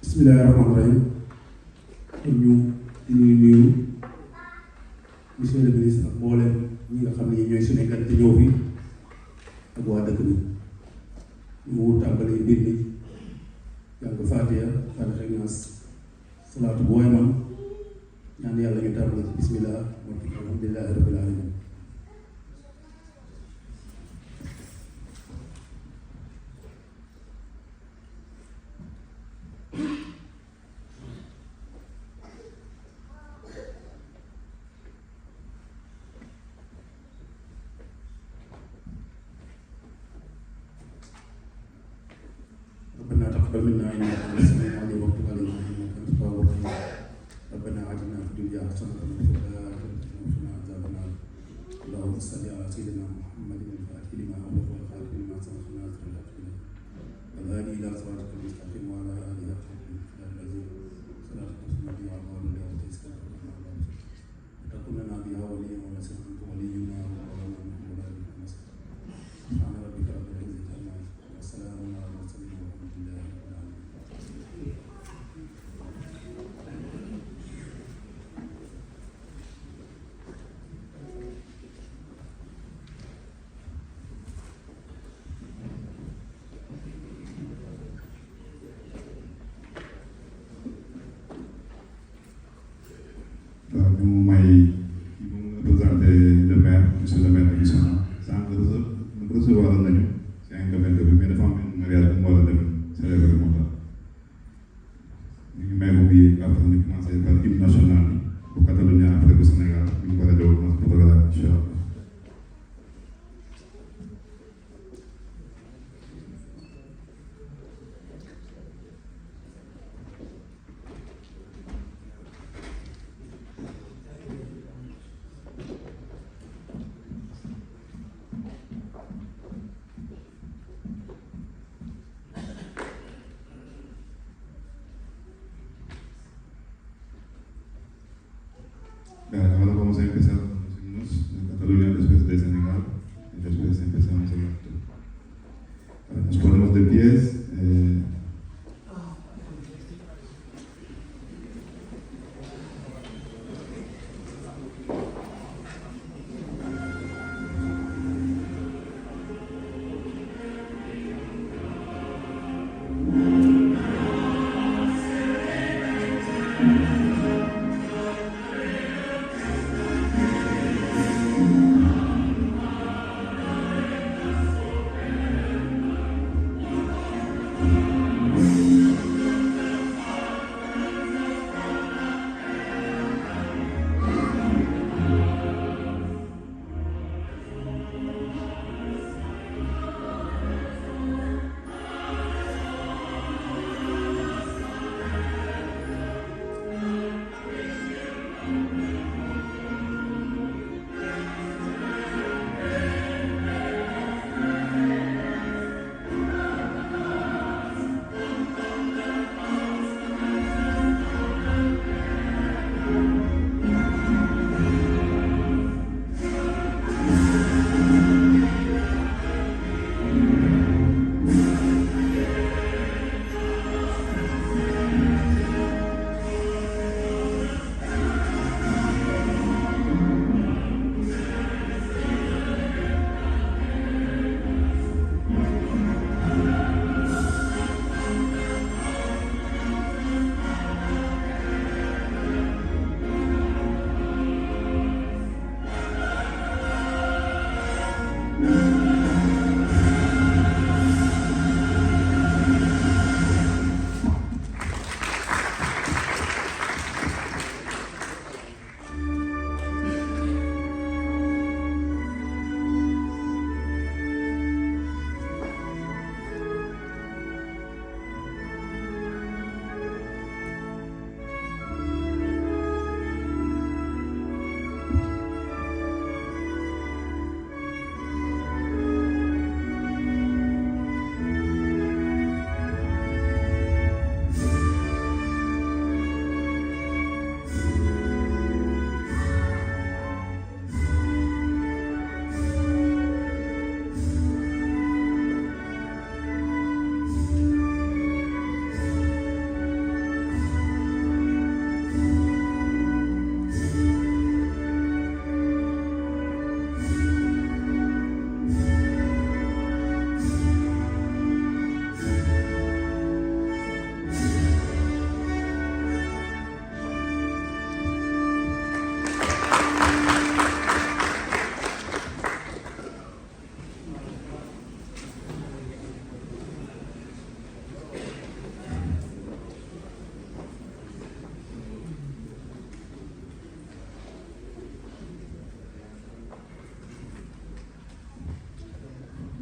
Bismillahirrahmanirrahim. ñu di nuyu monsieur le ministre ak mboolem ñi nga xam ne ñooy suñu gan te ñëw fi ak waa dëkk bi ñu tàmbalee mbir mi jàng Fatiha Fatiha Naas salaatu bu waay man ñaan yàlla ñu tàmbale ci bismillah alhamdulillahi rabbil alamin. ربنا تقبل منا انك انت السميع العليم وتب علينا انك انت التواب الرحيم ربنا اتنا في الدنيا حسنه وفي الاخره حسنه وقنا عذاب النار اللهم صل على سيدنا محمد الفاتح لما أغلق والخاتم لما سبق ناصر الحق والهادي الى صراطك المستقيم وعلى اله وصحبه الذين صلاه تسمى على الله وتسكن وتكون لنا بها وليا ونصيرا انت ولينا ومولانا محمد سبحان ربك رب العزه عما يصفون والسلام على المرسلين والحمد لله رب العالمين. monsieur le maire bi sonn sànq recevoir nañu si un domaine bi mais dafa am benn mariage bu mu war a dem célébrer moo tax ñu ngi may ko bii après ñu commencé par hymne national bi bu Catalogne après bu Sénégal ñu war a jox notre programme incha allah. Ahora vamos a empezar con los himnos de Cataluña, después de Senegal, y después empezamos el acto. Nos ponemos de pies.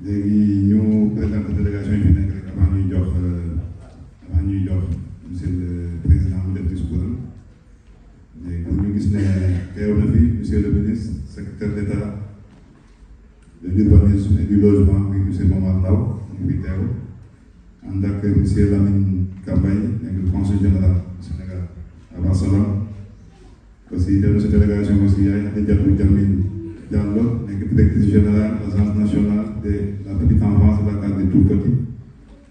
léegi ñu présenté délégation yi fi nekk rek avant ñuy jox monsieur le président mu def discours am léegi pour ñu gis ne teew na fi monsieur le ministre secrétaire d'État de l'urbanisme et du logement muy monsieur Momar Ndao ñu ngi fi teew ànd ak monsieur Lamine Cambaye nekk conseil général du Sénégal à Barcelone aussi teew na si délégation aussi yaay Khadijatou Diamine Diallo nekk directrice générale agence nationale de la petite enfance de la case des tout-petits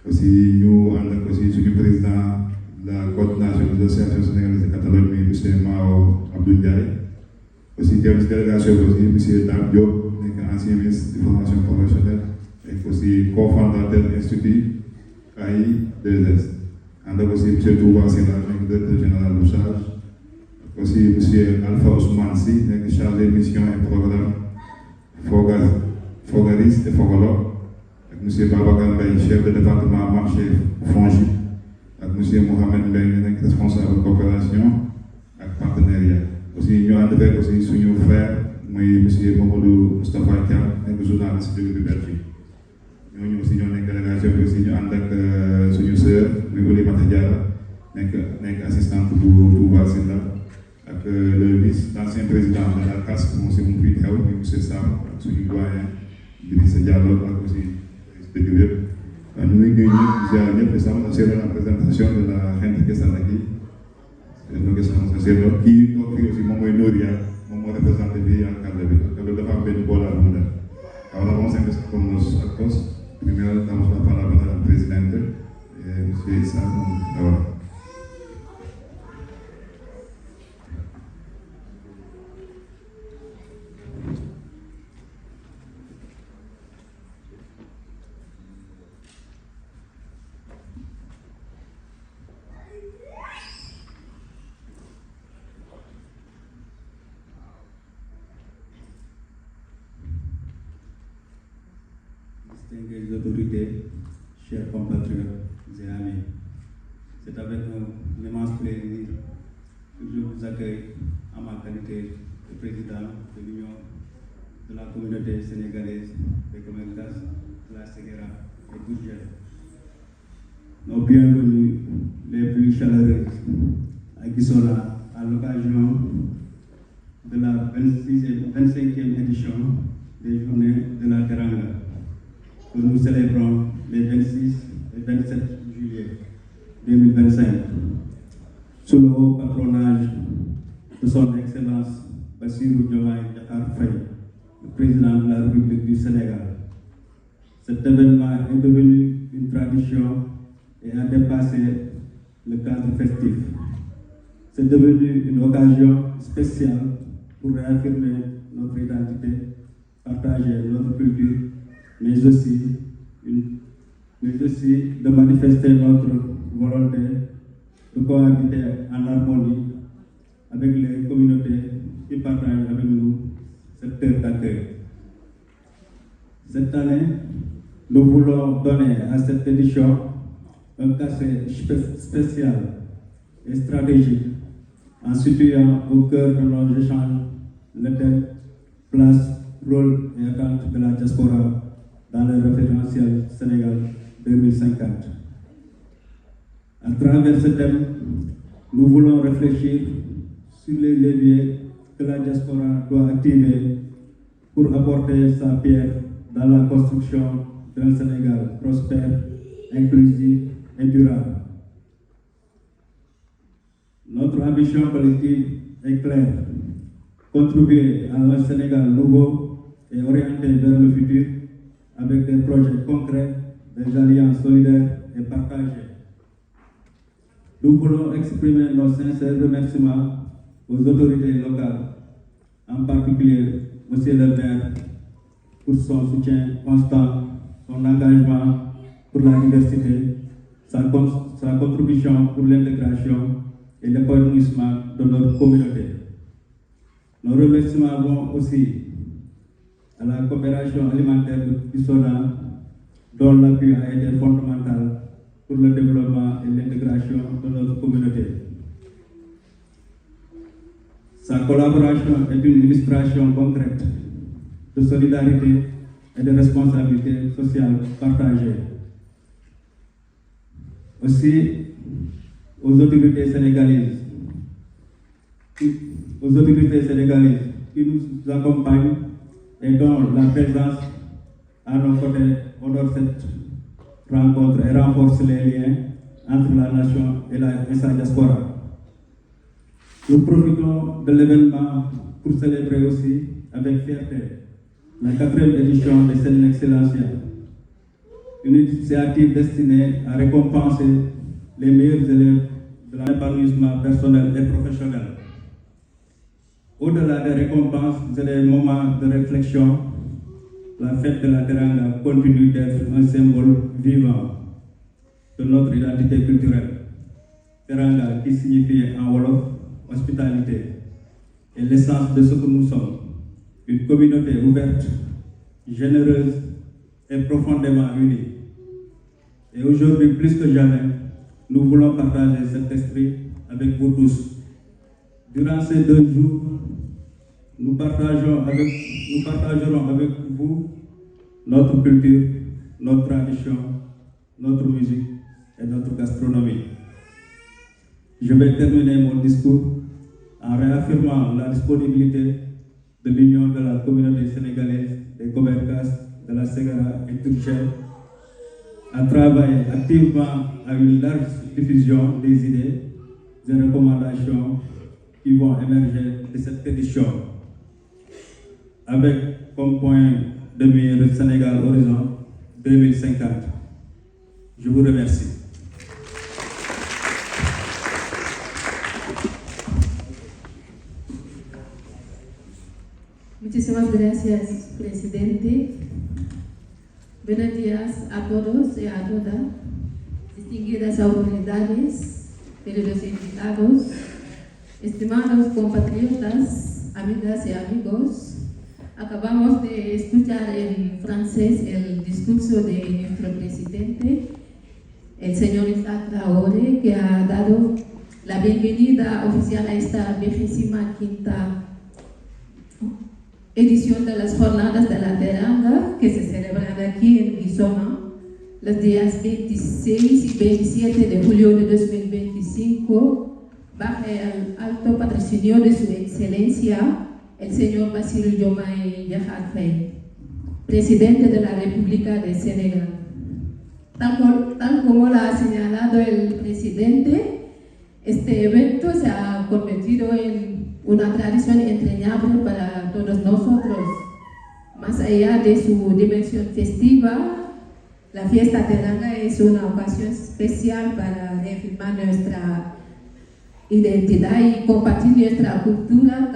aussi ñu ànd ak aussi suñu président de la coordination de l'association sénégalaise de Catalogne mi monsieur Mao Abdou Ndiaye aussi teew si délégation bi aussi monsieur Dame Diop nekk ancien ministre de formation professionnelle et aussi cofondateur institut AI2S ànd ak aussi monsieur Touba Sylla nekk directeur général bu aussi monsieur Alpha Ousmane Sy nekk chargé mission et programme Fogaris et Fogolo, avec M. Babacar Mbaye, chef de département marché Fongi, avec M. Mohamed Mbaye, responsable coopération et partenariat. Aussi, nous avons fait aussi suñu frère, M. Mamadou Moustapha Thiam, un journaliste de Belgique. Nous aussi ñoo nekk délégation bi aussi ñu ànd ak suñu sœur muy Oulimata Diarra nekk assistante bu Touba Sylla ak le vice l'ancien président de la CAS moom aussi mu fi teew muy monsieur Sam ak suñu doyen Idrissa Diallo ak aussi dëgg yëpp ñu ngi nuyu ñëpp ziar ñëpp di sama c'est la présentation de la gente que está aquí lo que estamos haciendo kii toog fii aussi moom mooy Noria moom moo représenté fii alcalde bi alcalde dafa am benn boolaa bu mu def ahora vamos a empezar con los actos. Primero damos la palabra al presidente, M. Sam Navarro. Distinguées autorités, chers compatriotes et amis, c'est avec un immense plaisir que je vous accueille en ma qualité de président de l'Union de la communauté sénégalaise de Comelgas, de la Séguéra et Goudjel. Nos bienvenus les plus chaleureux à Guissona à l'occasion de la 25e édition des Journées de la Teranga, que nous célébrons les 26 et 27 juillet 2025, sous le haut patronage de son Excellence Bassirou Diomaye Diakhar Faye, le président de la République du Sénégal. Cet événement est devenu une tradition et a dépassé le cadre festif. C'est devenu une occasion spéciale pour réaffirmer notre identité, partager notre culture, mais aussi de manifester notre volonté de cohabiter en harmonie avec les communautés qui partagent avec nous cette terre d'accueil. Cette année, nous voulons donner à cette édition un cachet spécial et stratégique en situant au cœur de nos échanges le thème place, rôle et attente de la diaspora dans le référentiel Sénégal 2050. À travers ce thème, nous voulons réfléchir sur les leviers que la diaspora doit activer pour apporter sa pierre dans la construction d'un Sénégal prospère, inclusif et durable. Notre ambition collective est claire: contribuer à un Sénégal nouveau et orienté vers le futur avec des projets concrets, des alliances solidaires et partagées. Nous voulons exprimer nos sincères remerciements aux autorités locales, en particulier M. le maire, pour son soutien constant, son engagement pour la diversité, sa contribution pour l'intégration et l'épanouissement de notre communauté. Nos remerciements vont aussi à la coopération alimentaire du Soudan, dont l'appui a été fondamental pour le développement et l'intégration de notre communauté. Sa collaboration est une illustration concrète de solidarité et de responsabilité sociale partagée. Aussi, aux autorités sénégalaises qui nous accompagnent et dont la présence à nos côtés honore cette rencontre et renforce les liens entre la nation et sa diaspora. Nous profitons de l'événement pour célébrer aussi avec fierté la 4e édition de Sen Excellencia, une initiative destinée à récompenser les meilleurs élèves de l'épanouissement personnel et professionnel. Au-delà des récompenses et des moments de réflexion, la fête de la Teranga continue d'être un symbole vivant de notre identité culturelle. Teranga qui signifie en Wolof hospitalité est l'essence de ce que nous sommes, une communauté ouverte, généreuse et profondément unie. Et aujourd'hui, plus que jamais, nous voulons partager cet esprit avec vous tous. Durant ces 2 jours, nous partagerons avec vous notre culture, notre tradition, notre musique et notre gastronomie. Je vais terminer mon discours en réaffirmant la disponibilité de l'Union de la communauté sénégalaise des Goberkas de la Ségara et Turchel à travailler activement à une large diffusion des idées et recommandations qui vont émerger de cette édition, avec comme point de mire le Sénégal Horizon 2050. Je vous remercie. Muchísimas gracias, presidente. Buenos días a todos y a todas, distinguidas autoridades, queridos invitados, estimados compatriotas, amigas y amigos. Acabamos de escuchar en francés el discurso de nuestro presidente, el señor Isaac Traoré, que ha dado la bienvenida oficial a esta 25ª edición de las Jornadas de la Teranga, que se celebran aquí en Guisona los días 26 y 27 de julio de 2025, bajo el alto patrocinio de su excelencia, el señor Bassirou Diomaye Diakhar Faye, presidente de la República de Senegal. Tal como lo ha señalado el presidente, este evento se ha convertido en una tradición entrañable para todos nosotros. Más allá de su dimensión festiva, la fiesta teranga es una ocasión especial para reafirmar nuestra identidad y compartir nuestra cultura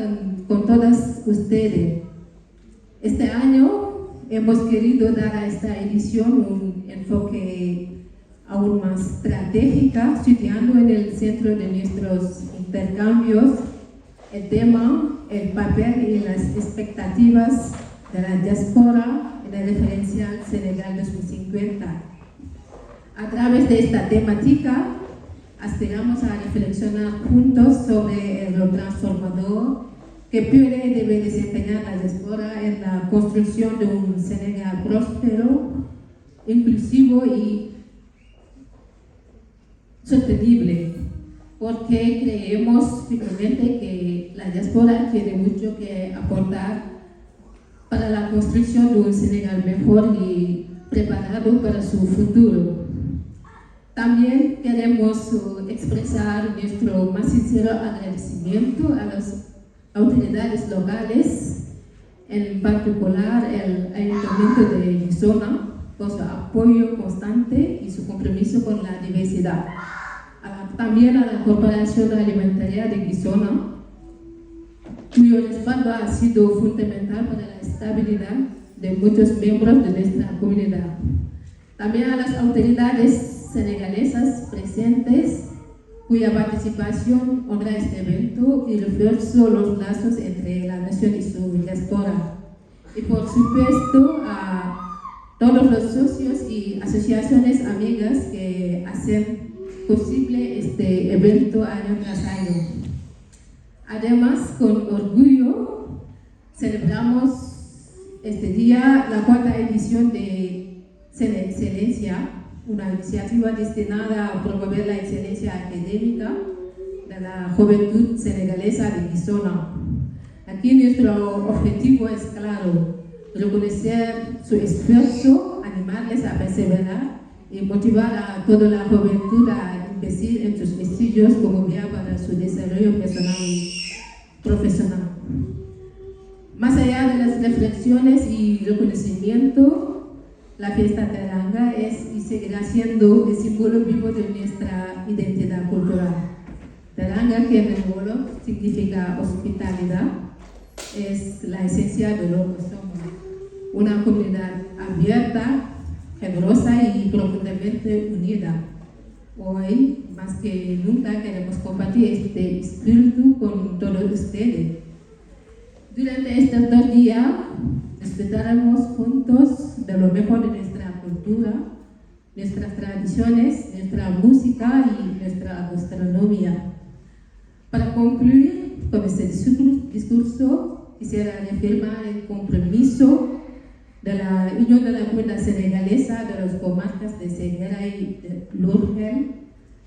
con todas ustedes. Este año hemos querido dar a esta edición un enfoque aún más estratégico, situando en el centro de nuestros intercambios el tema, el papel y las expectativas de la diáspora en el referencial Senegal 2050. A través de esta temática, aspiramos a reflexionar juntos sobre el rol transformador que puede y debe desempeñar la diáspora en la construcción de un Senegal próspero, inclusivo y sostenible, porque creemos firmemente que la diáspora tiene mucho que aportar para la construcción de un Senegal mejor y preparado para su futuro. También queremos expresar nuestro más sincero agradecimiento a las autoridades locales, en particular el Ayuntamiento de Guisona, por su apoyo constante y su compromiso con la diversidad. También a la Corporación Alimentaria de Guisona, cuyo respaldo ha sido fundamental para la estabilidad de muchos miembros de nuestra comunidad. También a las autoridades senegalesas presentes, cuya participación honra este evento y refuerza los lazos entre la nación y su diáspora. Y por supuesto a todos los socios y asociaciones amigas que hacen posible este evento año tras año. Además, con orgullo, celebramos este día la 4ª edición de Sene Excelencia, una iniciativa destinada a promover la excelencia académica de la juventud senegalesa de Guisona. Aquí nuestro objetivo es claro: reconocer su esfuerzo, animarles a perseverar y motivar a toda la juventud a investir en sus estudios como vía para su desarrollo personal y profesional. Más allá de las reflexiones y reconocimiento, la fiesta teranga es y seguirá siendo el símbolo vivo de nuestra identidad cultural. Teranga, que en el Wolof significa hospitalidad, es la esencia de lo que somos. Una comunidad abierta, generosa y profundamente unida. Hoy, más que nunca, queremos compartir este espíritu con todos ustedes. Durante estos 2 días, disfrutaremos juntos de lo mejor de nuestra cultura, nuestras tradiciones, nuestra música y nuestra gastronomía. Para concluir con este discurso, quisiera reafirmar el compromiso de la Unión de la Comunidad Senegalesa de las comarcas de Séguéla y de Lourdes,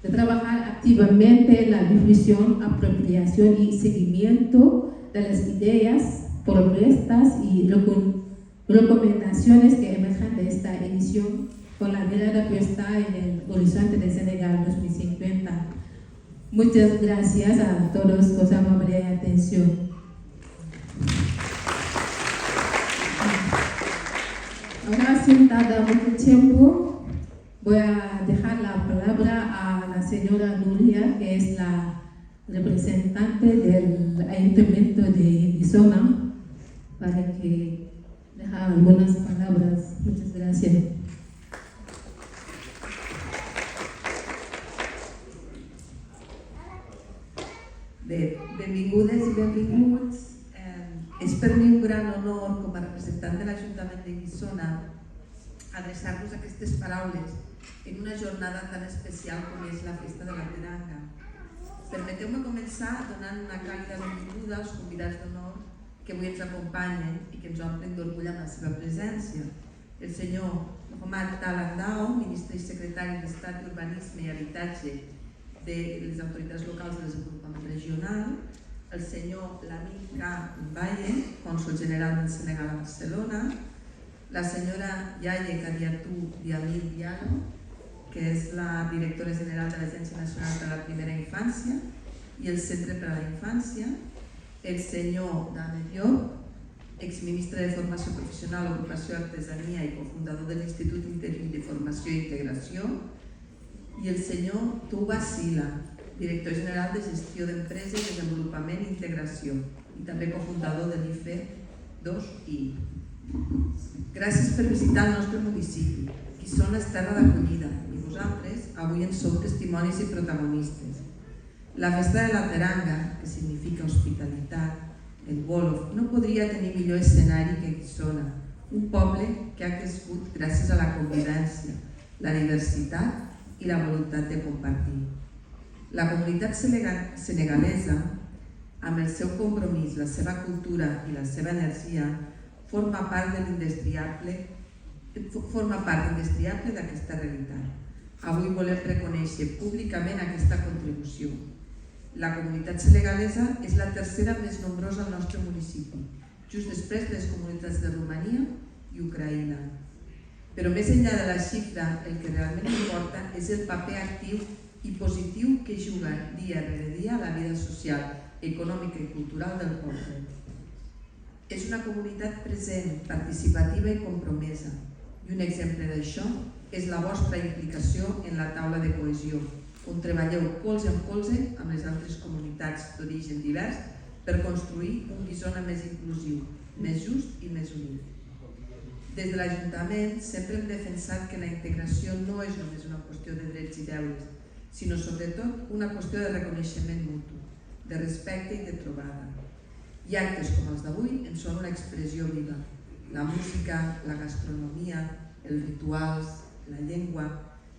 de trabajar activamente en la difusión, apropiación y seguimiento de las ideas, propuestas y recomendaciones que emergen de esta edición con la mirada puesta en el horizonte de Senegal 2050. Muchas gracias a todos por su amable atención. Ahora, sin tardar mucho tiempo, voy a dejar la palabra a la señora Nuria, que es la representante del Ayuntamiento de Guissona, para que deje algunas palabras. Muchas gracias. Bé, benvingudes i benvinguts. És per mi un gran honor, com a representant de l'Ajuntament de Guissona, adreçar-vos aquestes paraules en una jornada tan especial com és la Festa de la Teranga. Permeteu-me començar donant una càlida benvinguda als convidats d'honor que avui ens acompanyen i que ens omplen d'orgull amb la seva presència. El senyor Mohamed Tal Andao, ministre i secretari d'Estat d'Urbanisme i Habitatge de les autoritats locals de desenvolupament regional, el senyor Lamine K. Mbaye, cònsol general del Senegal a Barcelona, la senyora Yaye Kadiatou Diamil Diallo, que és la directora general de l'Agència Nacional per a la Primera Infància i el Centre per a la Infància, el senyor Dame Diop, exministre de Formació Professional, Ocupació, Artesania i cofundador de l'Institut Interí de Formació i Integració, i el senyor Touba Sila, director general de Gestió d'Empreses, Desenvolupament i Integració i també cofundador de l'IFE 2I. Gràcies per visitar el nostre municipi. Guissona és terra d'acollida i vosaltres avui en sou testimonis i protagonistes. La Festa de la Teranga, que significa hospitalitat, el Wolof, no podria tenir millor escenari que Guissona, un poble que ha crescut gràcies a la convivència, la diversitat i la voluntat de compartir. La comunitat senegalesa, amb el seu compromís, la seva cultura i la seva energia, forma part indestriable d'aquesta realitat. Avui volem reconèixer públicament aquesta contribució. La comunitat senegalesa és la tercera més nombrosa al nostre municipi, just després de les comunitats de Romania i Ucraïna. Però més enllà de la xifra, el que realment importa és el paper actiu i positiu que juga dia rere dia a la vida social, econòmica i cultural del poble. És una comunitat present, participativa i compromesa, i un exemple d'això és la vostra implicació en la taula de cohesió, on treballeu colze en colze amb les altres comunitats d'origen divers per construir un Guissona més inclusiu, més just i més unit. Des de l'Ajuntament sempre hem defensat que la integració no és només una qüestió de drets i deures, sinó sobretot una qüestió de reconeixement mutu, de respecte i de trobada. I actes com els d'avui en són una expressió viva. La música, la gastronomia, els rituals, la llengua,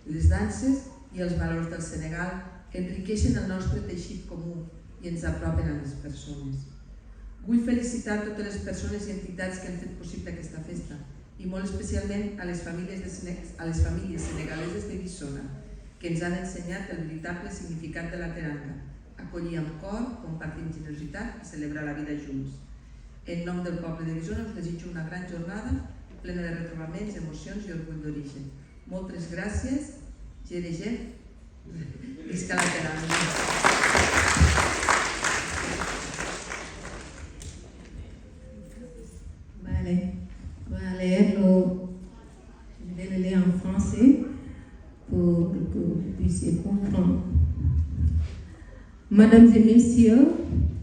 les danses i els valors del Senegal enriqueixen el nostre teixit comú i ens apropen a les persones. Vull felicitar totes les persones i entitats que han fet possible aquesta festa i molt especialment a les famílies senegaleses de Guissona, que ens han ensenyat el veritable significat de la teranga, acollir amb cor, compartir amb generositat i celebrar la vida junts. En nom del poble de Guissona us desitjo una gran jornada plena de retrobaments, emocions i orgull d'origen. Moltes gràcies, Gerege, visca la teranga. Vale, je vais le lire en français pour que vous puissiez comprendre. Mesdames et messieurs,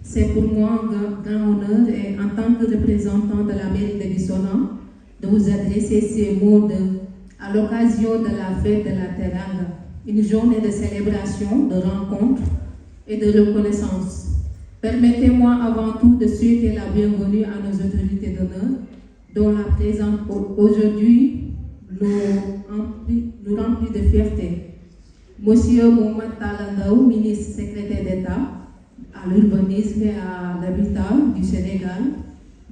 c'est pour moi un grand honneur et en tant que représentant de la mairie de Guissona de vous adresser ces mots à l'occasion de la fête de la Teranga, une journée de célébration, de rencontre et de reconnaissance. Permettez-moi avant tout de souhaiter la bienvenue à nos autorités d'honneur, dont la présence aujourd'hui nous remplit de fierté. Monsieur Mohamed Talandaou, ministre secrétaire d'État à l'urbanisme et à l'habitat du Sénégal,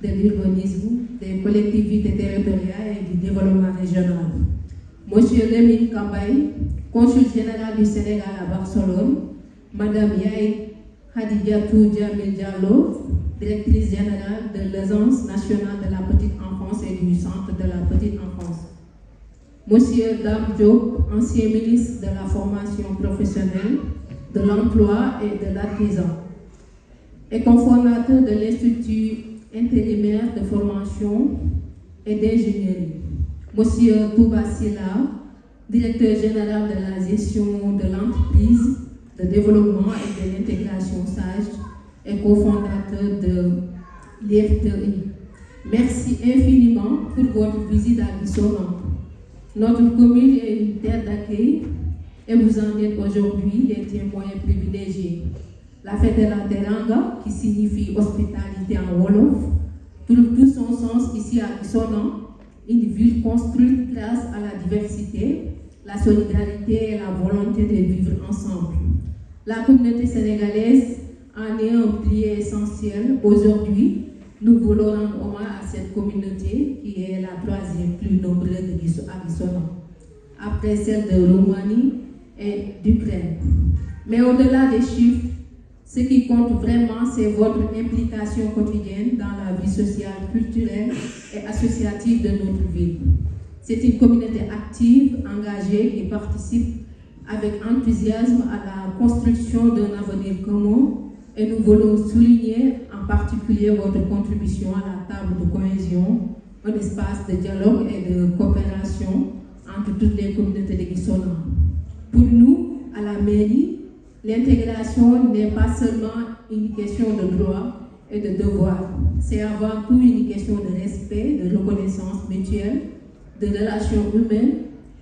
de l'urbanisme, des collectivités territoriales et du développement régional. Monsieur Lemine Kambaye, consul général du Sénégal à Barcelone, Madame Yaï Khadijatou Djamil Diallo, directrice générale de l'Agence nationale de la petite enfance et du Centre de la petite enfance. Monsieur Dame Diop, ancien ministre de la formation professionnelle, de l'emploi et de l'artisan, et cofondateur de l'Institut intérimaire de formation et d'ingénierie. Monsieur Touba Silla, directeur général de la gestion de l'entreprise, de développement et de l'intégration SAGE et cofondateur de l'IFTI. Merci infiniment pour votre visite à Bisono. Notre commune est une terre d'accueil et vous en êtes aujourd'hui les témoins privilégiés. La fête de la Teranga, qui signifie hospitalité en Wolof, trouve tout son sens ici à Bisono, une ville construite grâce à la diversité, la solidarité et la volonté de vivre ensemble. La communauté sénégalaise en est un pilier essentiel. Aujourd'hui, nous voulons rendre hommage à cette communauté qui est la troisième plus nombreuse à Bisono, après celle de Roumanie et d'Ukraine. Mais au-delà des chiffres, ce qui compte vraiment, c'est votre implication quotidienne dans la vie sociale, culturelle et associative de notre ville. C'est une communauté active, engagée, qui participe avec enthousiasme à la construction d'un avenir commun, et nous voulons souligner en particulier votre contribution à la table de cohésion, un espace de dialogue et de coopération entre toutes les communautés de Bisono. Pour nous, à la mairie, l'intégration n'est pas seulement une question de droit et de devoir, c'est avant tout une question de respect, de reconnaissance mutuelle, de relations humaines,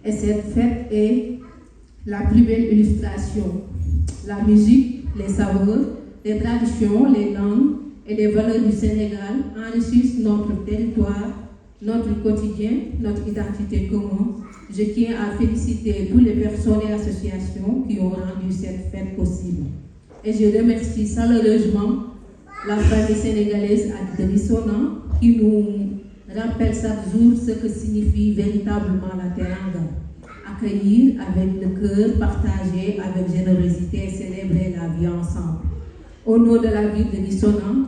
et cette fête est la plus belle illustration. La musique, les saveurs, les traditions, les langues et les valeurs du Sénégal enrichissent notre territoire, notre quotidien, notre identité commune. Je tiens à féliciter toutes les personnes et associations qui ont rendu cette fête possible. Et je remercie chaleureusement la famille sénégalaise de Bisono qui nous rappelle chaque jour ce que signifie véritablement la Teranga. Accueillir avec le cœur, partager avec générosité et célébrer la vie ensemble. Au nom de la ville de Bisono,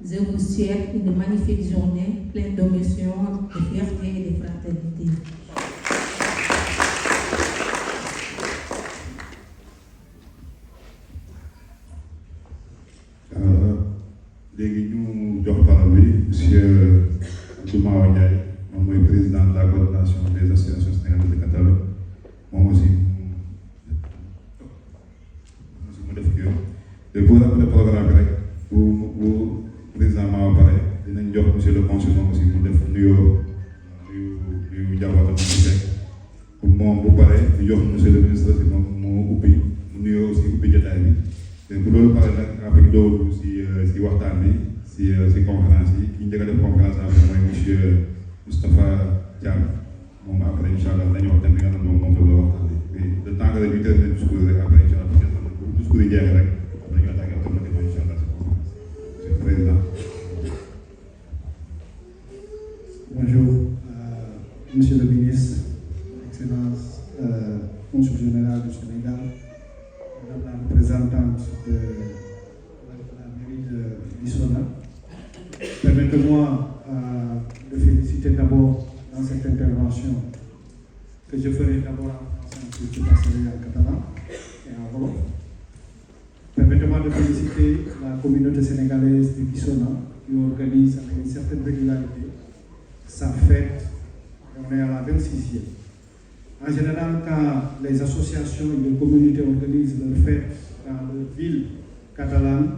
je vous souhaite une magnifique journée pleine d'émotions, de fierté et de fraternité. léegi ñu jox parole bi monsieur Mawa Ndiaye moom mooy président de la coordination des associations sénégalaises de Catalogne moom aussi mu def kii te pour rappeler programme bi rek bu président Mawa pare dinañ jox monsieur le consul moom aussi mu def nuyoo nuyu njabootam mu fekk pour moom bu pare ñu jox monsieur le ministre si moom mu ubbi mu nuyoo aussi ubbi jotaay bi te bu loolu pare nag après dooru si waxtaan bi si conférence yi ki njëkk a def conférence après mooy monsieur Moustapha Thiam moom après incha allah dañuy wax thème bi nga xam ne moom la waxtaan bi le temps que ñu terminer discours rek après incha allah bu discours yi jeexee rek dañu attaqué automatiquement incha allah si conférence monsieur le président. Bonjour, monsieur le ministre, excellence, consul général du Sénégal, madame la représentante de la mairie de Bisono. Permettez-moi de féliciter d'abord dans cette intervention que je ferai d'abord en français, ensuite je passerai en catalan et en wolof. Permettez-moi de féliciter la communauté sénégalaise de Bisono qui organise avec une certaine régularité sa fête. On est à la 26e. En général, quand les associations et les communautés organisent leurs fêtes dans leur ville catalane,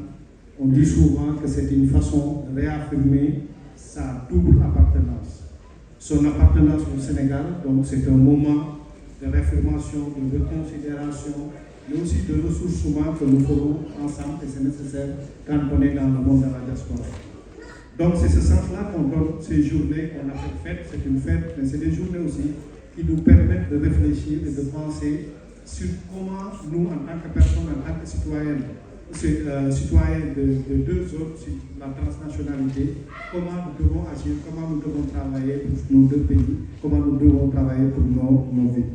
on dit souvent que c'est une façon de réaffirmer sa double appartenance. Son appartenance au Sénégal, donc c'est un moment de réaffirmation, de reconsidération, mais aussi de ressourcement que nous ferons ensemble, et c'est nécessaire quand on est dans le monde de la diaspora. Donc c'est ce sens-là qu'on donne ces journées, qu'on appelle fête, c'est une fête, mais c'est des journées aussi qui nous permettent de réfléchir et de penser sur comment nous, en tant que personnes, en tant que citoyens de deux zones, sur la transnationalité, comment nous devons agir, comment nous devons travailler pour nos deux pays, comment nous devons travailler pour nos vies.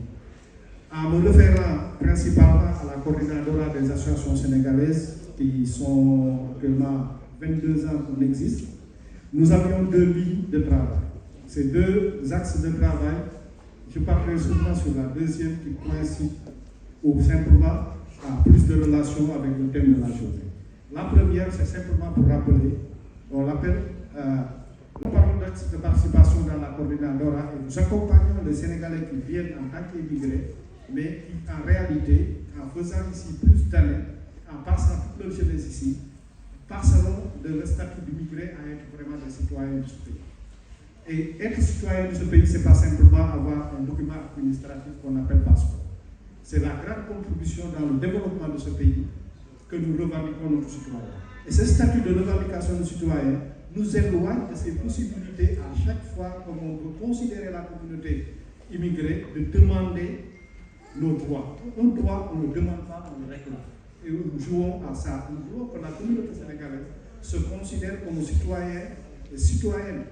En me référant principalement à la coordinateur des associations sénégalaises qui sont actuellement 22 ans qu'on existe, nous avions 2 lignes de travail. Ces 2 axes de travail, je parlerai souvent sur la deuxième qui coïncide ou simplement à plus de relations avec le thème de la journée. La première, c'est simplement pour rappeler, on l'appelle, nous parlons d'axe de participation dans la coordinateur et nous accompagnons les Sénégalais qui viennent en tant qu'immigrés, mais qui en réalité, en faisant ici plus d'années, en passant toute leur jeunesse ici, passeront de le statut d'immigré à être vraiment des citoyens de ce pays. Et être citoyen de ce pays, ce n'est pas simplement avoir un document administratif qu'on appelle passeport. C'est la grande contribution dans le développement de ce pays que nous revendiquons notre citoyen. Et ce statut de revendication de citoyen nous éloigne de ces possibilités à chaque fois que l'on peut considérer la communauté immigrée de demander nos droits. Un droit, on ne le demande pas, on le réclame. Et nous jouons à ça. Nous voulons que la communauté sénégalaise se considère comme citoyens et citoyennes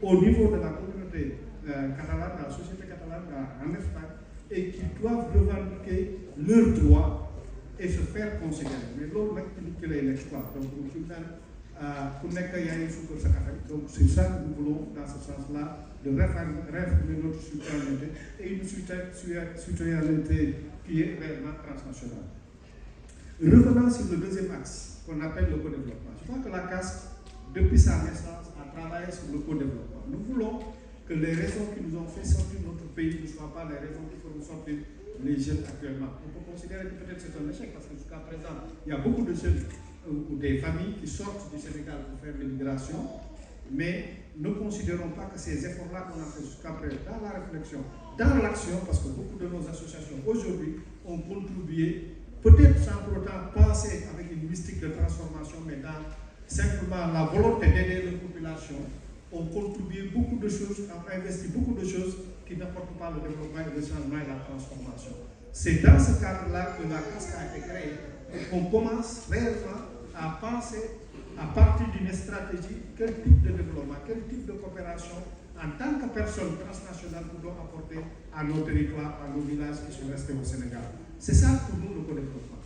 au niveau de la communauté catalane, de la société catalane en Espagne, et qui doivent revendiquer leurs droits et se faire considérer. Mais l'autre mec qui est l'exploit. Donc, donc c'est ça que nous voulons, dans ce sens-là, de réaffirmer notre citoyenneté et une citoyenneté qui est réellement transnationale. Revenons sur le deuxième axe qu'on appelle le co-développement. Je crois que la CAST, depuis sa naissance, a travaillé sur le co-développement. Nous voulons que les raisons qui nous ont fait sortir de notre pays ne soient pas les raisons qui feront sortir les jeunes actuellement. On peut considérer que peut-être c'est un échec parce que jusqu'à présent, il y a beaucoup de jeunes ou des familles qui sortent du Sénégal pour faire l'immigration, mais ne considérons pas que ces efforts-là qu'on a fait jusqu'à présent dans la réflexion, dans l'action, parce que beaucoup de nos associations aujourd'hui ont contribué, peut-être sans pour autant penser avec une mystique de transformation, mais dans simplement la volonté d'aider les populations, ont contribué beaucoup de choses, ont investi beaucoup de choses qui n'apportent pas le développement, le changement et la transformation. C'est dans ce cadre-là que la CAST a été créée et qu'on commence réellement à penser à partir d'une stratégie, quel type de développement, quel type de coopération, en tant que personne transnationale, nous devons apporter à nos territoires, à nos villages qui sont restés au Sénégal. C'est ça pour nous le co-développement.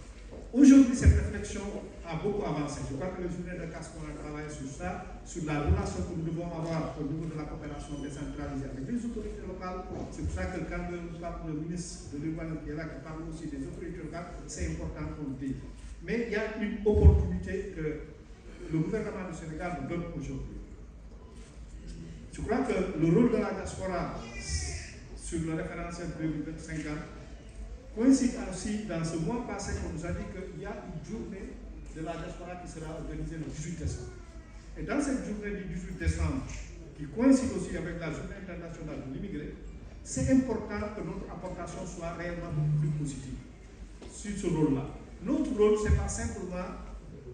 Aujourd'hui, cette réflexion a beaucoup avancé. Je crois que les journées de CAST, on a travaillé sur ça, sur la relation que nous devons avoir au niveau de la coopération décentralisée avec les autorités locales. C'est pour ça que quand le ministre de l'Urbanisme qui est là, qui parle aussi des autorités locales, c'est important qu'on le dise. Mais il y a une opportunité que le gouvernement du Sénégal nous donne aujourd'hui. Je crois que le rôle de la diaspora sur le référentiel 2050 coïncide aussi dans ce mois passé qu'on nous a dit qu'il y a une journée de la diaspora qui sera organisée le 18 décembre. Et dans cette journée du 18 décembre, qui coïncide aussi avec la journée internationale de l'immigré, c'est important que notre apportation soit réellement plus positive sur ce rôle-là. Notre rôle, ce n'est pas simplement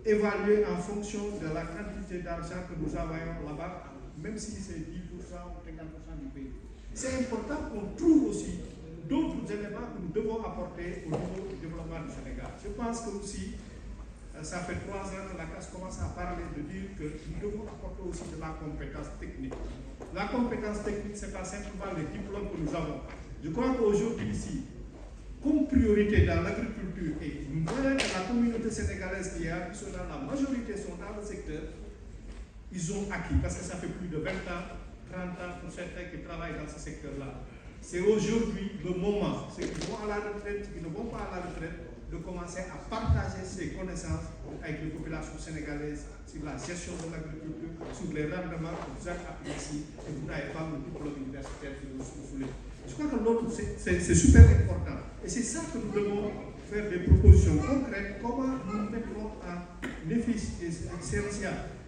évaluer en fonction de la quantité d'argent que nous envoyons là-bas, même si c'est 10% ou 50% du pays. C'est important qu'on trouve aussi d'autres éléments que nous devons apporter au niveau du développement du Sénégal. Je pense que aussi, ça fait 3 ans que la CAST commence à parler de dire que nous devons apporter aussi de la compétence technique. La compétence technique, ce n'est pas simplement les diplômes que nous avons. Je crois qu'aujourd'hui ici, comme priorité dans l'agriculture, et nous voyons que la communauté sénégalaise qui est ambitionnelle, la majorité sont dans le secteur, ils ont acquis, parce que ça fait plus de 20 ans, 30 ans pour certains qui travaillent dans ce secteur-là. C'est aujourd'hui le moment, ceux qui vont à la retraite, ceux qui ne vont pas à la retraite, de commencer à partager ces connaissances avec les populations sénégalaises sur la gestion de l'agriculture, sur les rendements que vous avez appris ici, et vous n'avez pas le diplôme universitaire que vous voulez. Je crois que l'autre, c'est super important. Et c'est ça que nous devons faire des propositions concrètes, comment nous mettrons en efficience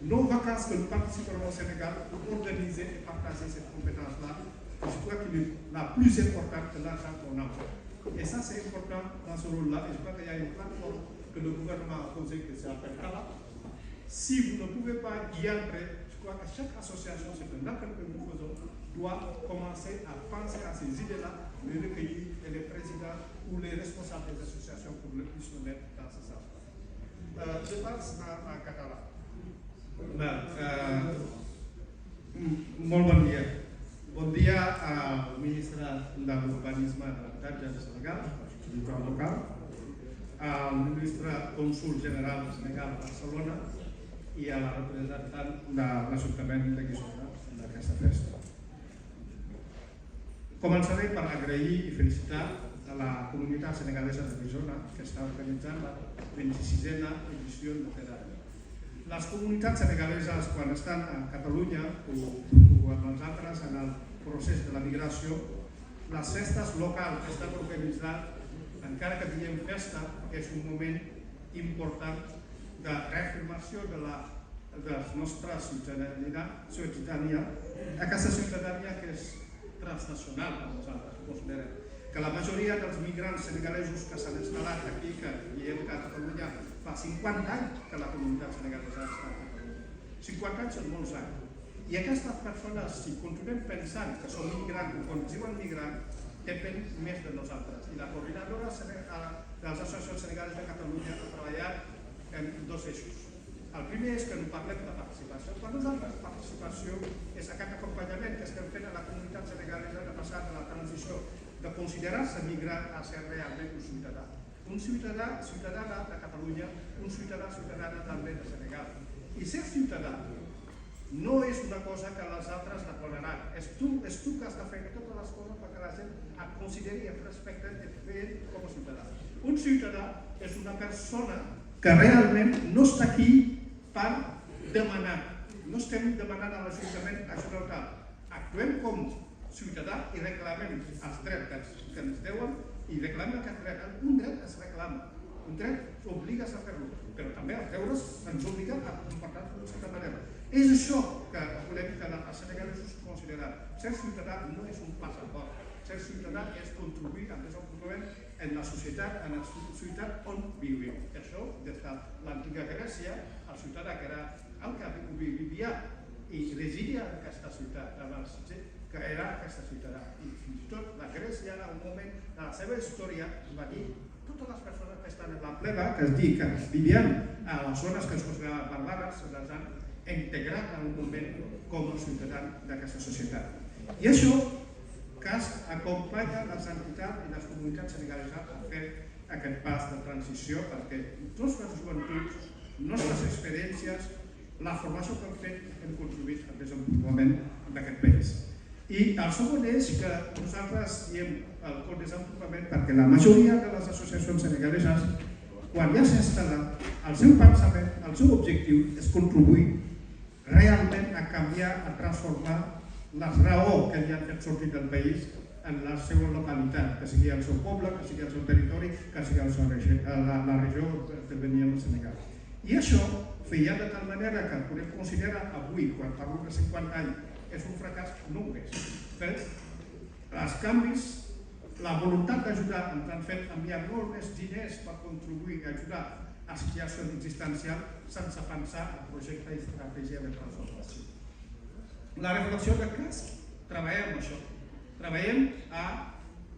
nos vacances que nous participerons au Sénégal pour organiser et partager cette compétence-là. Je crois qu'il est la plus importante que l'argent qu'on apporte. Et ça, c'est important dans ce rôle-là. Et je crois qu'il y a une plateforme que le gouvernement a posée qui s'appelle CALA. Si vous ne pouvez pas y entrer, je crois que chaque association, c'est un appel que nous faisons, doit commencer à penser à ces idées-là, les recueillir et les présidents ou les responsables des associations pour le plus le mettre dans ce sens. Je passe en catalan. Molt bon dia. Bon dia al ministre de l'Urbanisme i de l'Habitatge de Senegal, del plan local, al ministre cònsul general de Senegal a Barcelona i a la representant de l'Ajuntament de Guissona d'aquesta festa. Començaré per agrair i felicitar a la comunitat senegalesa de Guissona que està organitzant la 26a edició de Terària. Les comunitats senegaleses, quan estan a Catalunya o amb els altres en el procés de la migració, les festes locals que estan organitzant, encara que diguem festa, és un moment important de reafirmació de la nostra ciutadania, aquesta ciutadania que és transnacional, com nosaltres considerem. Que la majoria dels migrants senegalesos que s'han instal·lat aquí, que diem que a Catalunya fa 50 anys que la comunitat senegalesa està a Catalunya. 50 anys són molts anys. I aquestes persones, si continuem pensant que són migrants o quan diuen migrants, depèn més de nosaltres. I la coordinadora de les associacions senegaleses de Catalunya ha treballat en dos eixos. El primer és que no parlem de participació. Per nosaltres, participació és aquest acompanyament que estem fent a la comunitat senegalesa de passar de la transició de considerar-se migrant a ser realment un ciutadà. Un ciutadana de Catalunya, un ciutadana també de Senegal. I ser ciutadà no és una cosa que les altres declararan. És tu que has de fer totes les coses perquè la gent et consideri i et respecte i et vegi com a ciutadà. Un ciutadà és una persona que realment no està aquí per demanar. No estem demanant a l'Ajuntament ajuda o tal. Actuem com ciutadà i reclamem els drets que ens deuen i reclamem aquest dret. Un dret es reclama, un dret obligues a fer-lo, però també els deures ens obliguen a comportar-nos de certa manera. És això que volem que els senegalesos consideren. Ser ciutadà no és un passaport. Ser ciutadà és contribuir al desenvolupament en la societat on vivim. Això, des de l'antiga Grècia, el ciutadà que era el que vivia i residia en aquesta ciutat, que era aquesta ciutadà. I fins i tot la Grècia, en un moment de la seva història, va dir totes les persones que estan en la plega, que es diu que vivien a les zones que es consideraven barbares, se les han integrat en un moment com a ciutadans d'aquesta societat. I això que acompanya les entitats i les comunitats senegaleses a fer aquest pas de transició perquè nostres joventuts, nostres experiències, la formació que hem fet hem contribuït al desenvolupament d'aquest país. I el segon és que nosaltres diem el codesenvolupament perquè la majoria de les associacions senegaleses, quan ja s'instal·len, el seu pensament, el seu objectiu és contribuir realment a canviar, a transformar la raó que li han fet sortir del país en la seva localitat, que sigui el seu poble, que sigui el seu territori, que sigui la regió que venia del Senegal. I això feia de tal manera que podem considerar avui, quan parlo de 50 anys, és un fracàs, no ho és. Els canvis, la voluntat d'ajudar, ens han fet enviar molt més diners per contribuir a ajudar a situacions existencials sense pensar en projecte i estratègia de transformació. La reflexió de cas, treballem amb això. Treballem a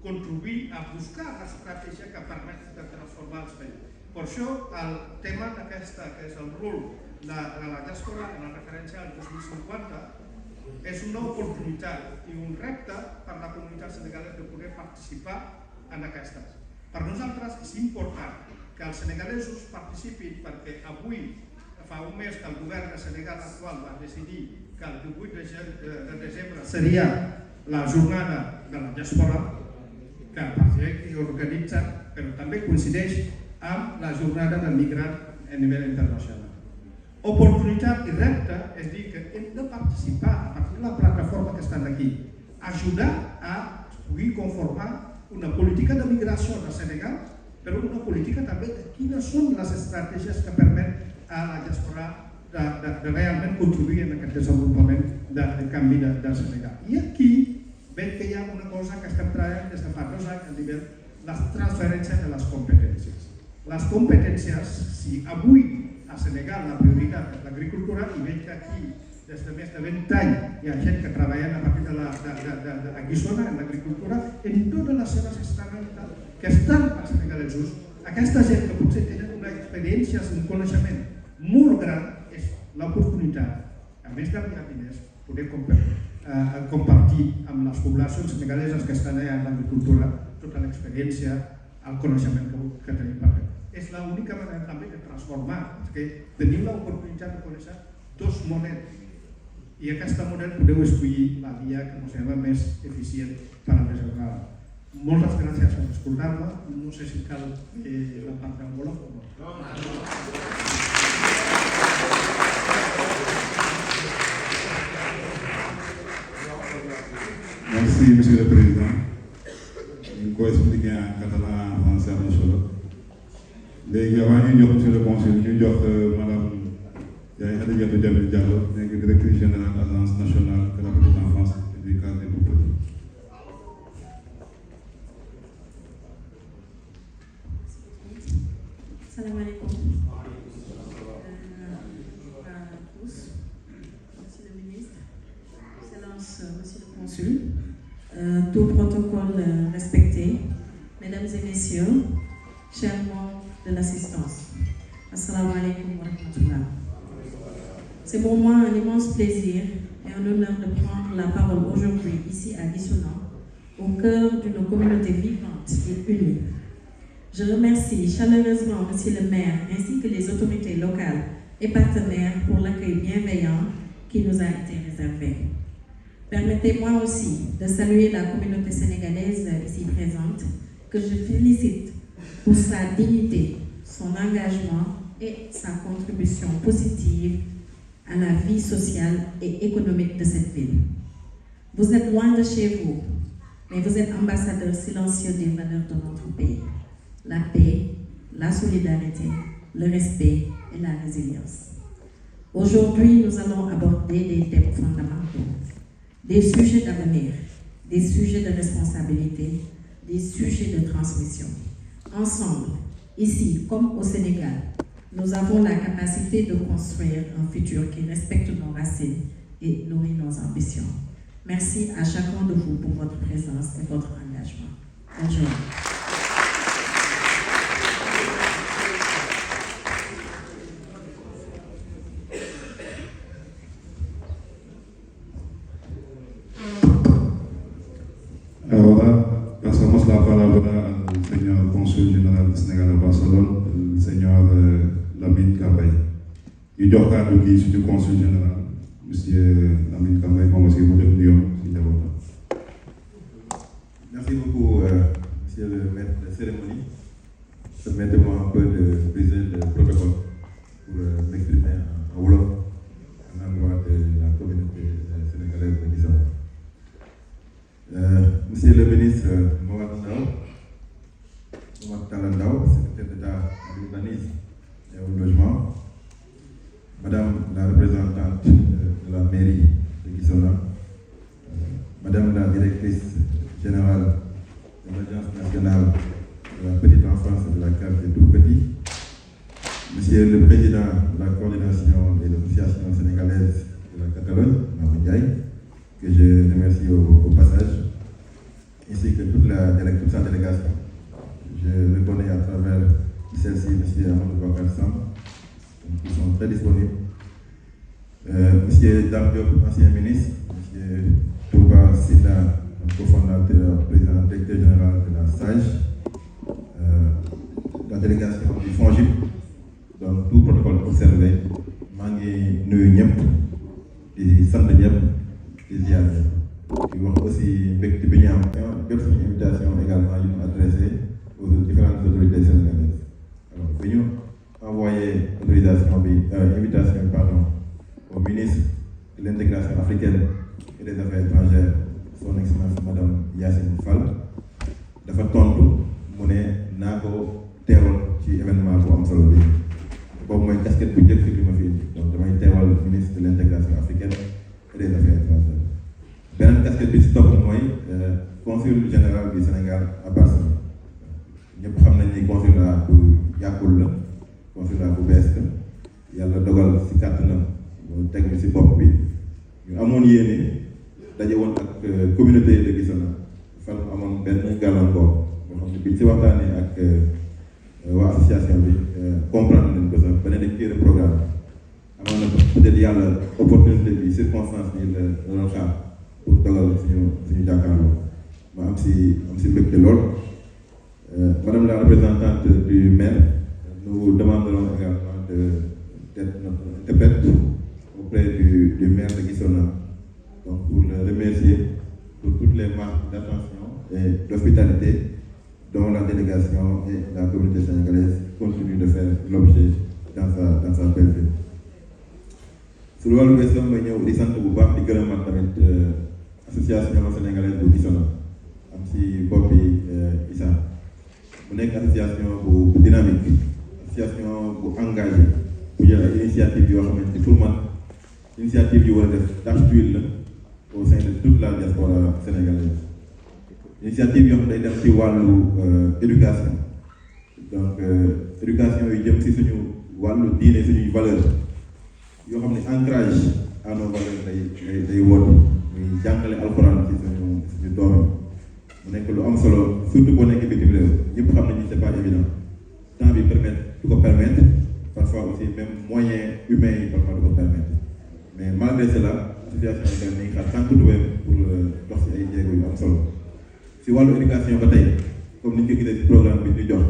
contribuir a buscar l'estratègia que permet de transformar els països. Per això el tema d'aquesta, que és el rol de la diàspora en la referència al 2050, és una oportunitat i un repte per a la comunitat senegalesa de poder participar en aquestes. Per nosaltres és important que els senegalesos participin perquè avui, fa un mes que el govern de Senegal actual va decidir que el 18 de desembre seria la jornada de la diàspora, que organitza, però també coincideix amb la jornada del migrant a nivell internacional. Oportunitat i repte és dir que hem de participar a partir de la plataforma que estan aquí, ajudar a poder conformar una política de migració de Senegal, però una política també de quines són les estratègies que permet a la diàspora de realment contribuir en aquest desenvolupament de canvi de Senegal. I aquí veig que hi ha una cosa que estem treballant des de fa 2 anys a nivell de la transferència de les competències. Les competències, si avui a Senegal la prioritat és l'agricultura, i veig que aquí desde més de 20 anys hi ha gent que treballa a partir de Guissona, en l'agricultura, en totes les seves estamences que estan als senegalesos. Aquesta gent que potser tenen una experiència, un coneixement molt gran, és l'oportunitat, a més d'enviar diners, poder compartir amb les poblacions senegaleses que estan allà en l'agricultura tota l'experiència, el coneixement que tenim per fer. És l'única manera també de transformar, que tenim l'oportunitat de conèixer dos models i aquesta model podeu escollir la via que ens sembla més eficient per a preservar. Moltes gràcies per escoltar-me. No sé si cal la part d'envelope o no. Merci, Monsieur le Président. Ñu koy expliquer en catalan, en français, am na solo. Léegi avant ñu jox Monsieur le Consul, ñu jox Madame Yaye Khadijatou Jamil Diallo, nekk directrice générale Agence nationale de la petite enfance et du cadre des tout-petits. Salam alaikum à tous, Monsieur le ministre, Excellence, Monsieur le Consul, tout protocole respecté, Mesdames et Messieurs, chers membres de l'assistance, Assalamu alaikum wa rahmatullah. C'est pour moi un immense plaisir et un honneur de prendre la parole aujourd'hui ici à Guissona, au cœur d'une communauté vivante et unie. Je remercie chaleureusement Monsieur le maire ainsi que les autorités locales et partenaires pour l'accueil bienveillant qui nous a été réservé. Permettez-moi aussi de saluer la communauté sénégalaise ici présente, que je félicite pour sa dignité, son engagement et sa contribution positive à la vie sociale et économique de cette ville. Vous êtes loin de chez vous, mais vous êtes ambassadeurs silencieux des valeurs de notre pays. La paix, la solidarité, le respect et la résilience. Aujourd'hui, nous allons aborder des thèmes fondamentaux, des sujets d'avenir, des sujets de responsabilité, des sujets de transmission. Ensemble, ici comme au Sénégal, nous avons la capacité de construire un futur qui respecte nos racines et nourrit nos ambitions. Merci à chacun de vous pour votre présence et votre engagement. Bonjour. Ahora pasamos la palabra al señor Cónsul General del Sénégal a Barcelone, el señor Lamine Cambay. Y jox kàddu gi suñu Consul Général, Monsieur Lamine Cambay, moom aussi mu def nuyoo si njabootam. Merci beaucoup, Monsieur le maître de cérémonie. Permettez-moi un peu de briser le protocole pour m'exprimer en wolof en l'endroit de la communauté sénégalaise de Guissona. Monsieur le ministre Momar Talla Ndao, secrétaire d'État à l'urbanisme et au logement, Madame la représentante de la mairie de Guissona, Madame la directrice générale de l'Agence nationale de la petite enfance et de la case des tout-petits, Monsieur le président de la coordination de l'association sénégalaise de la Catalogne, Mamadou Ndiaye, que je remercie au passage, ainsi que toute sa délégation. Je reconnais à travers celle-ci M. Amadou Bakar Samb, qui sont très disponibles. M. Dame Diop, ancien ministre, M. Touba Sida, cofondateur, président directeur général de la SAGE, la délégation du FONGIP, donc tout protocole observé, maa ngi nuyu ñëpp di sant ñëpp di ziar ñëpp di wax aussi mbégte bi ñu am jot suñu invitation également yu ñu adressé aux différentes autorités sénégalaises. Alors bi ñu envoyé invitation au ministre de l'intégration africaine et des affaires étrangères, son excellence Madame Yacine Fall, dafa tontu mu ne naa ko teewal ci événement bu am solo bi. Boobu mooy casquette bu njëkk bi ma fi indi donc damay teewal ministre de l'intégration africaine et des affaires étrangères. Beneen casquette bi ci topp mooy consul général du Sénégal à Barcelone. ñëpp xam nañ ni consulat bu yàggul la consulat bu bees la yàlla dogal ci kàttanam teg mi ci bopp bi ñu amoon yéene daje woon ak communauté de Guissona fan amoon benn gàllankoor boo xam ne biñ si waxtaanee ak waa association bi comprendre nañ ko sax ba ne dañ téere programme amoon na peut-être yàlla opportunité bi circonstance bi la doon xaar pour dogal suñu jàkkaarloo ma am si mbégte lool. Madame la représentante du maire, nous demanderons également d'être notre interprète auprès du maire de Guissona, donc pour le remercier pour toutes les marques d'attention et d'hospitalité dont la délégation et la communauté sénégalaise continuent de faire l'objet dans sa belle ville. Su loolu weesoo may ñëw di sant bu baax di gërëmaat tamit association sénégalaise bu Guissona am si bopp bi Issa mu nekk association bu dynamique association bu engagé bu jël ay initiative yoo xamante ni pour man initiative yu war a def tache d'huile la au sein de toute la diaspora sénégalaise initiative yoo xam ne day dem ci wàllu éducation donc éducation yu jëm ci suñu wàllu diine suñuy valeur yoo xam ne ancrage à nos valeurs day woote muy jàngale alxuraan ci suñu doom yi mu nekk lu am solo surtout boo nekk bitim réew ñëpp xam nañu c'est pas évident temps bi du ko permettre parfois aussi même moyens humains yi parfois du ko permettre mais malgré cela association yi mi ngi xaar tànk duwee pour dox si ay jéego yu am solo si wàllu éducation ba tey comme ni ñu ko gisee si programme bi ñu jox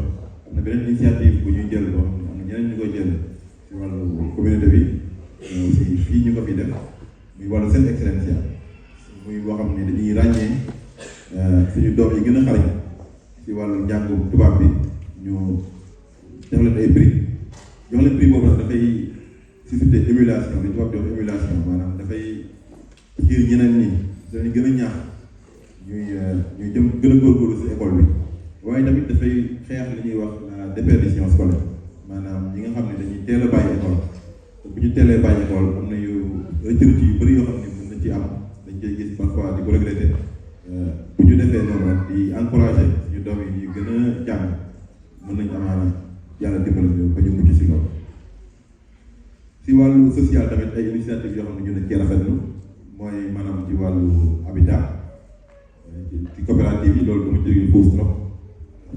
am na beneen initiative bu ñuy jël boo xam ne am na ñeneen ñu koy jël si wàllu communauté bi aussi fii ñu ko fi def muy wàllu seen excellence muy boo xam ne dañuy ràññee suñu doom yi gën a xarañ ci wàllu njàngu tubaab bi ñu jox leen ay prix boobu nag dafay susciter émulation li tubaab di wax émulation maanaam dafay xiir ñeneen ñi dañuy gën a ñaax ñuy jëm gën a góorgóorlu ci école bi waaye tamit dafay xeex li ñuy wax la déperdition scolaire maanaam ñi nga xam ne dañuy teel a bàyyi école te bu ñu teelee bàyyi école am na yu rëcc yu bëri yoo xam ne mën na ci am dañ koy gis parfois di ko regretter bu ñu defee noonu rek di encouragé suñu doom yi gën a jàng mën nañu amaana yàlla dimbali ñu ba ñu mucc si loolu si wàllu social tamit ay initiative yoo xam ne ñu ne cee rafetlu mooy maanaam ci wàllu habitat ci coopérative yi loolu dama jógee xuus trop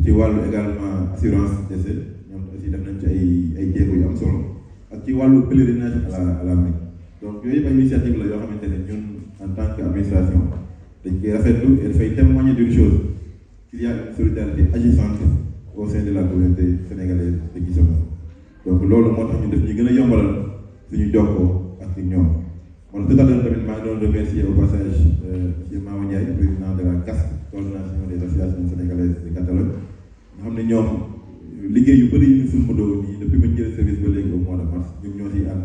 ci wàllu également assurance décès ñoom aussi def nañ ci ay jéego yu am solo ak ci wàllu pèlerinage à la Mecque donc yooyu yëpp ay initiative la yoo xamante ne ñun en tant que administration dañ koy rafetlu et dafay témoigner d'une chose qu'il y a une solidarité agissante au sein de la communauté sénégalaise de Guissona donc loolu moo tax ñu def ñu gën a yombalal suñu jokkoo ak ñoom man tout à l'heure tamit maa ngi doon remercier au passage monsieur Mamadou Ndiaye président de la CAS coordination des associations sénégalaises de Catalogne nga xam ne ñoom liggéey yu bëri yu ñu sumbandoo nii depuis ba ñu jël service ba léegi au mois de mars ñun ñoo ciy ànd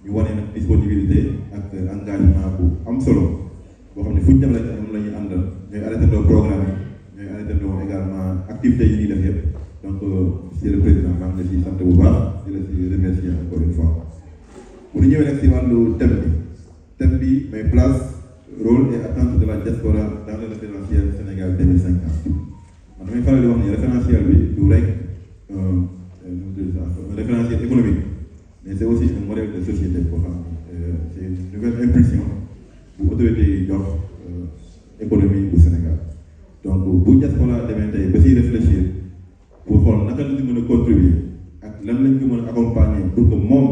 ñu wane nag disponibilité ak engagement bu am solo boo xam ne fu ñu dem rek moom la ñuy àndal ñooy arrêté ndoo programme yi ñooy arrêté ndoo également activités yi ñuy def yëpp donc monsieur le président maa ngi la ciy sant bu baax di la ci remercier encore une fois bu ñu ñëwee nag si wàllu thème bi mais place rôle et attente de la diaspora dans le référentiel Sénégal 2050 man damay faral di wax ni référentiel bi du rek un référentiel économique mais c'est aussi un modèle de société boo xam ne c'est une nouvelle impulsion bu autorité yi jox économie bu Sénégal donc bu diaspora demee tey ba siy réfléchir pour xool naka la ñu mën a contribuer ak lan lañ ko mën a accompagner pour que moom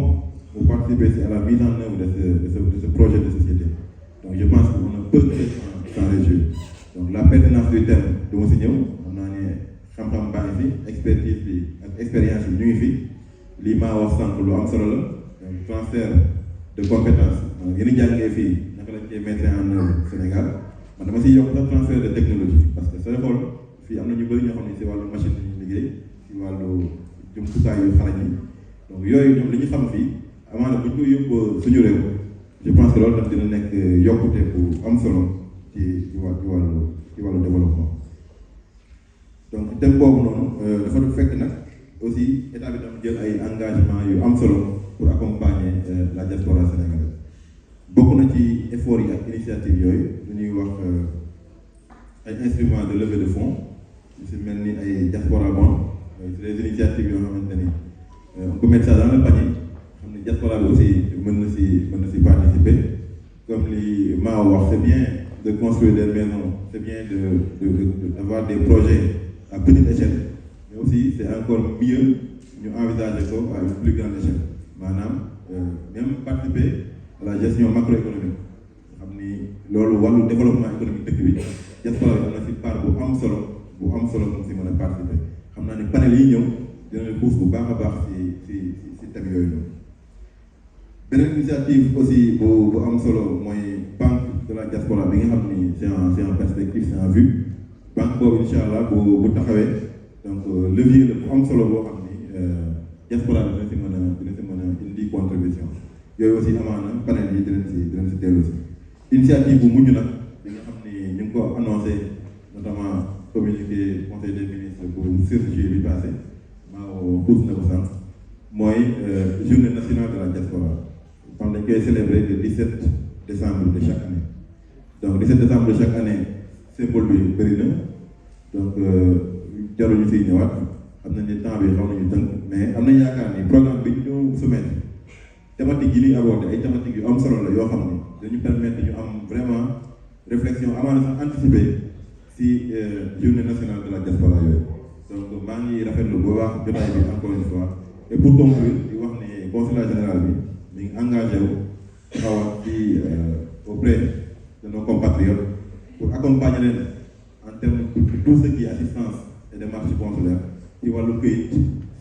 mu participer à la mise en œuvre de ce projet de société donc je pense qu'on ne peut que s'en réjouir donc la pertinence du thème du ma si ñëw xam naa ne xam-xam baa ngi fi expertise bi ak expérience bi ñu ngi fi lii maa wax sànq lu am solo la donc transfert de compétences yéen a jàngee fii naka lañ koy mettre en œuvre Sénégal man dama siy yokk sax transfert de technologie parce que sooy xool fii am na ñu bëri ñoo xam ne si wàllu machine yi liggéey si wàllu jumtukaay yu xarañ yi donc yooyu ñoom li ñu xam fii amaana bu ñu koy yóbbu suñu réew je pense que loolu tam dina nekk yokkute bu am solo ci wàllu développement donc thème boobu noonu dafa du fekk nag aussi état bi tam jël ay engagement yu am solo pour accompagner la diaspora sénégalaise bokk na ci effort yi ak initiative yooyu lu ñuy wax ay instruments de levée de fonds yu si mel ni ay diaspora bond c'est des initiatives yoo xamante ni on peut mettre ça dans le panier xam ne diaspora bi aussi mën na si participer comme les Mao wax, c'est bien de construire des maisons, c'est bien d'avoir des projets à petite échelle, mais aussi c'est encore mieux ñu envisager ko à une plus grande échelle maanaam même participer à la gestion macroéconomique xam ni loolu wàllu développement économique dëkk bi diaspora bi am na ci part bu am solo mu si mën a participer xam naa ni panel yi ñëw dina leen pousse bu baax a baax ci thème yooyu noonu. Beneen initiative aussi bu am solo mooy banque de la diaspora bi nga xam ni c'est en perspective, c'est en vue banque boobu incha allah bu taxawee donc levier la bu am solo boo xam ni diaspora bi dina si mën a indi contribution yooyu aussi amaana panel yi dinañ si dellu si. Initiative bu mujj nag bi nga xam ni ñu ngi ko annoncé notamment communiqué conseil des ministres bu 16 juillet bi passé maa xuus na ko sànq mooy journée nationale de la diaspora xam dañ koy célébrer le 17 décembre de chaque année donc 17 décembre de chaque année symbole bi bëri na donc jaruñu siy ñëwaat xam nañ ni temps bi xaw nañu tënk mais am nañ yaakaar ni programme bi ñu soumettre thématique yi ñuy abordé ay thématiques yu am solo la yoo xam ni dañu permettre ñu am vraiment réflexion amaana sax anticiper si journée nationale de la diaspora yooyu donc maa ngi rafetlu bu baax jotaay bi encore une fois et pour conclure di wax ne consulat général bi mi ngi engagé wu taxawal ci auprès de nos compatriotes pour accompagner leen en termes de tout ce qui est assistance et démarche consulaire ci wàllu këyit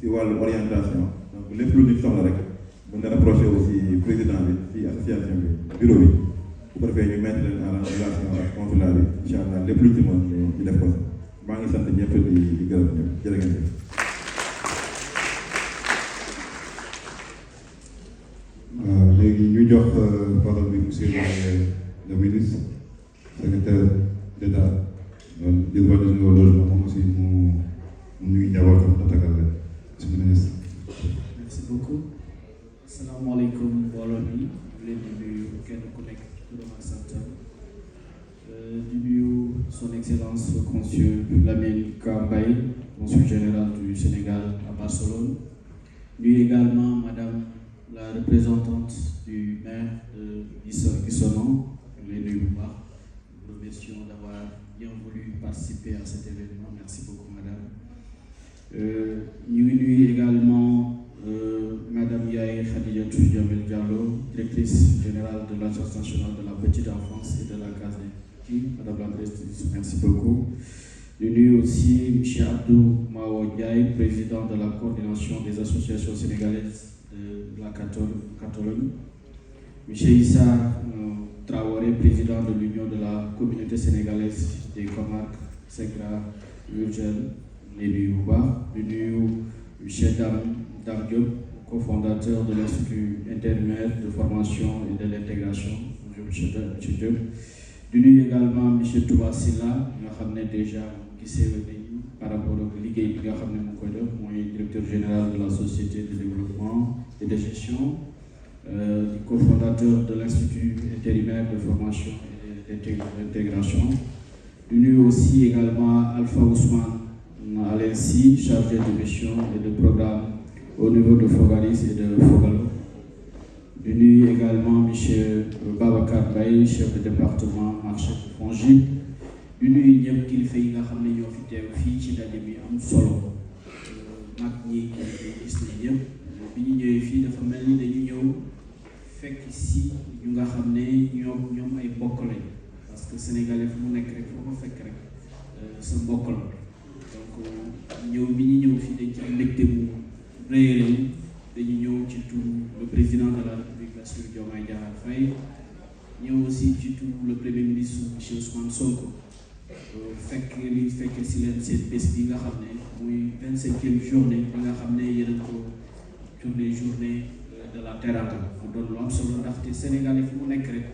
ci wàllu orientation donc lépp lu ñu soxla rek mën na rapproché aussi président bi ci association bi bureau bi bu ko defee ñu mettre leen en relation ak consulat bi incha allah lépp lu ci mën ñu def ko maa ngi sant ñëpp di gërëm ñëpp jërë ngeen jëf. léegi ñu jox parole bi monsieur le ministre secrétaire d'État d'urbanisme et logement moom aussi mu nuyu njabootam tatagal leen monsieur le ministre. Merci beaucoup. Asalaamaaleykum mbooloo mi leen di nuyu kenn ku nekk turam ak santam di nuyu son excellence le consul Lamine Kambaye, consul général du Sénégal à Barcelone. Nuyu également madame la représentante du maire de Guissonant, les nuyu bu baax. Nous remercions d'avoir bien voulu participer à cet événement. Merci beaucoup madame. Ñu ngi nuyu également Madame Yaye Khadijatou Jamil Diallo, directrice générale de l'Agence nationale de la petite enfance et de la case des petits. Madame la directrice, merci beaucoup. Je nuyu aussi M. Abdou Mao Ndiaye, président de la coordination des associations sénégalaises de la Catalogne. M. Issa Traoré, président de l'Union de la communauté sénégalaise des Comarques, Segra, Urgel, les nuyu bu baax. Je nuyu M. Dame Diop, cofondateur de l'Institut intérimaire de formation et de l'intégration. Bonjour M. Diop. Je nuyu également M. Touba Silla, nga xam ne déjà gisee nañu par rapport ak liggéey bi nga xam ne mu koy def mooy directeur général de la société de développement et de gestion, cofondateur de l'Institut intérimaire de formation et d'intégration. Je nuyu aussi également Alpha Ousmane Alensi, chargé de mission et de programme au niveau de Fogalis et de Fogalo. Je nuyu également M. Babacar Baye, chef de département marché de Fongi. Je nuyu ñëpp kilifa yi nga xam ne ñoo fi teew fii ci ndaje mi am solo mag ñi gis nañ ñëpp bi ñu ñëwee fii dafa mel ni dañu ñëw fekk si ñu nga xam ne ñoom ay mbokk lañ parce que sénégalais fu mu nekk rek foo ko fekk rek sa mbokk la. donc ñëw bi ñu ñëw fii dañ ci am mbégte mu rëy dañu ñëw ci tur le président de la République Bassirou Diomaye Diakhar Faye ñëw aussi ci tur le premier ministre monsieur Ousmane Sonko fekk si leen seen bés bi nga xam ne muy 25e journée bi nga xam ne yéen ko tournée journée de la Teranga mu doon lu am solo ndaxte Sénégal fu mu nekk rek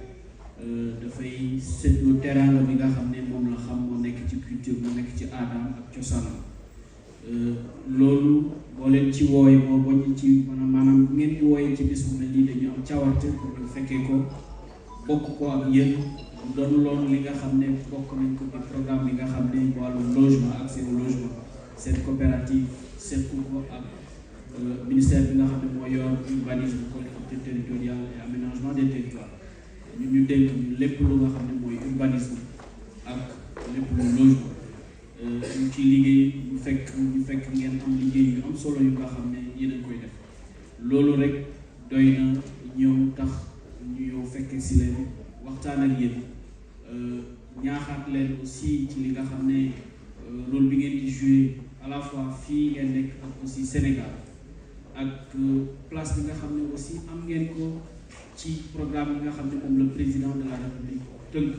dafay seetlu teranga bi nga xam ne moom la xam moo nekk ci culture moo nekk ci aadaam ak cosaanam loolu boo leen ci wooye boo boñ ci maanaam bu ngeen ñu wooyee ci bis bu mel nii dañu am cawarte pour ñu fekkee ko bokk ko ak yéen doon loolu li nga xam ne bokk nañ ko ci programme bi nga xam ne wàllu logement ak seen logement seen coopérative seen ko ak ministère bi nga xam ne moo yor urbanisme collectivité territoriale et aménagement des territoires ñu ñu dénk ñu lépp lu nga xam ne mooy urbanisme ak lépp lu logement ñu ci liggéey ñu fekk ngeen am liggéey yu am solo yu nga xam ne yéen a koy def loolu rek doy na ñëw tax ñu ñëw fekk si leen waxtaan ak yéen ñaaxaat leen aussi ci li nga xam ne rôle bi ngeen di jouer à la fois fii ngeen nekk ak aussi Sénégal ak place bi nga xam ne aussi am ngeen ko ci programme yi nga xam ne moom le président de la République tënk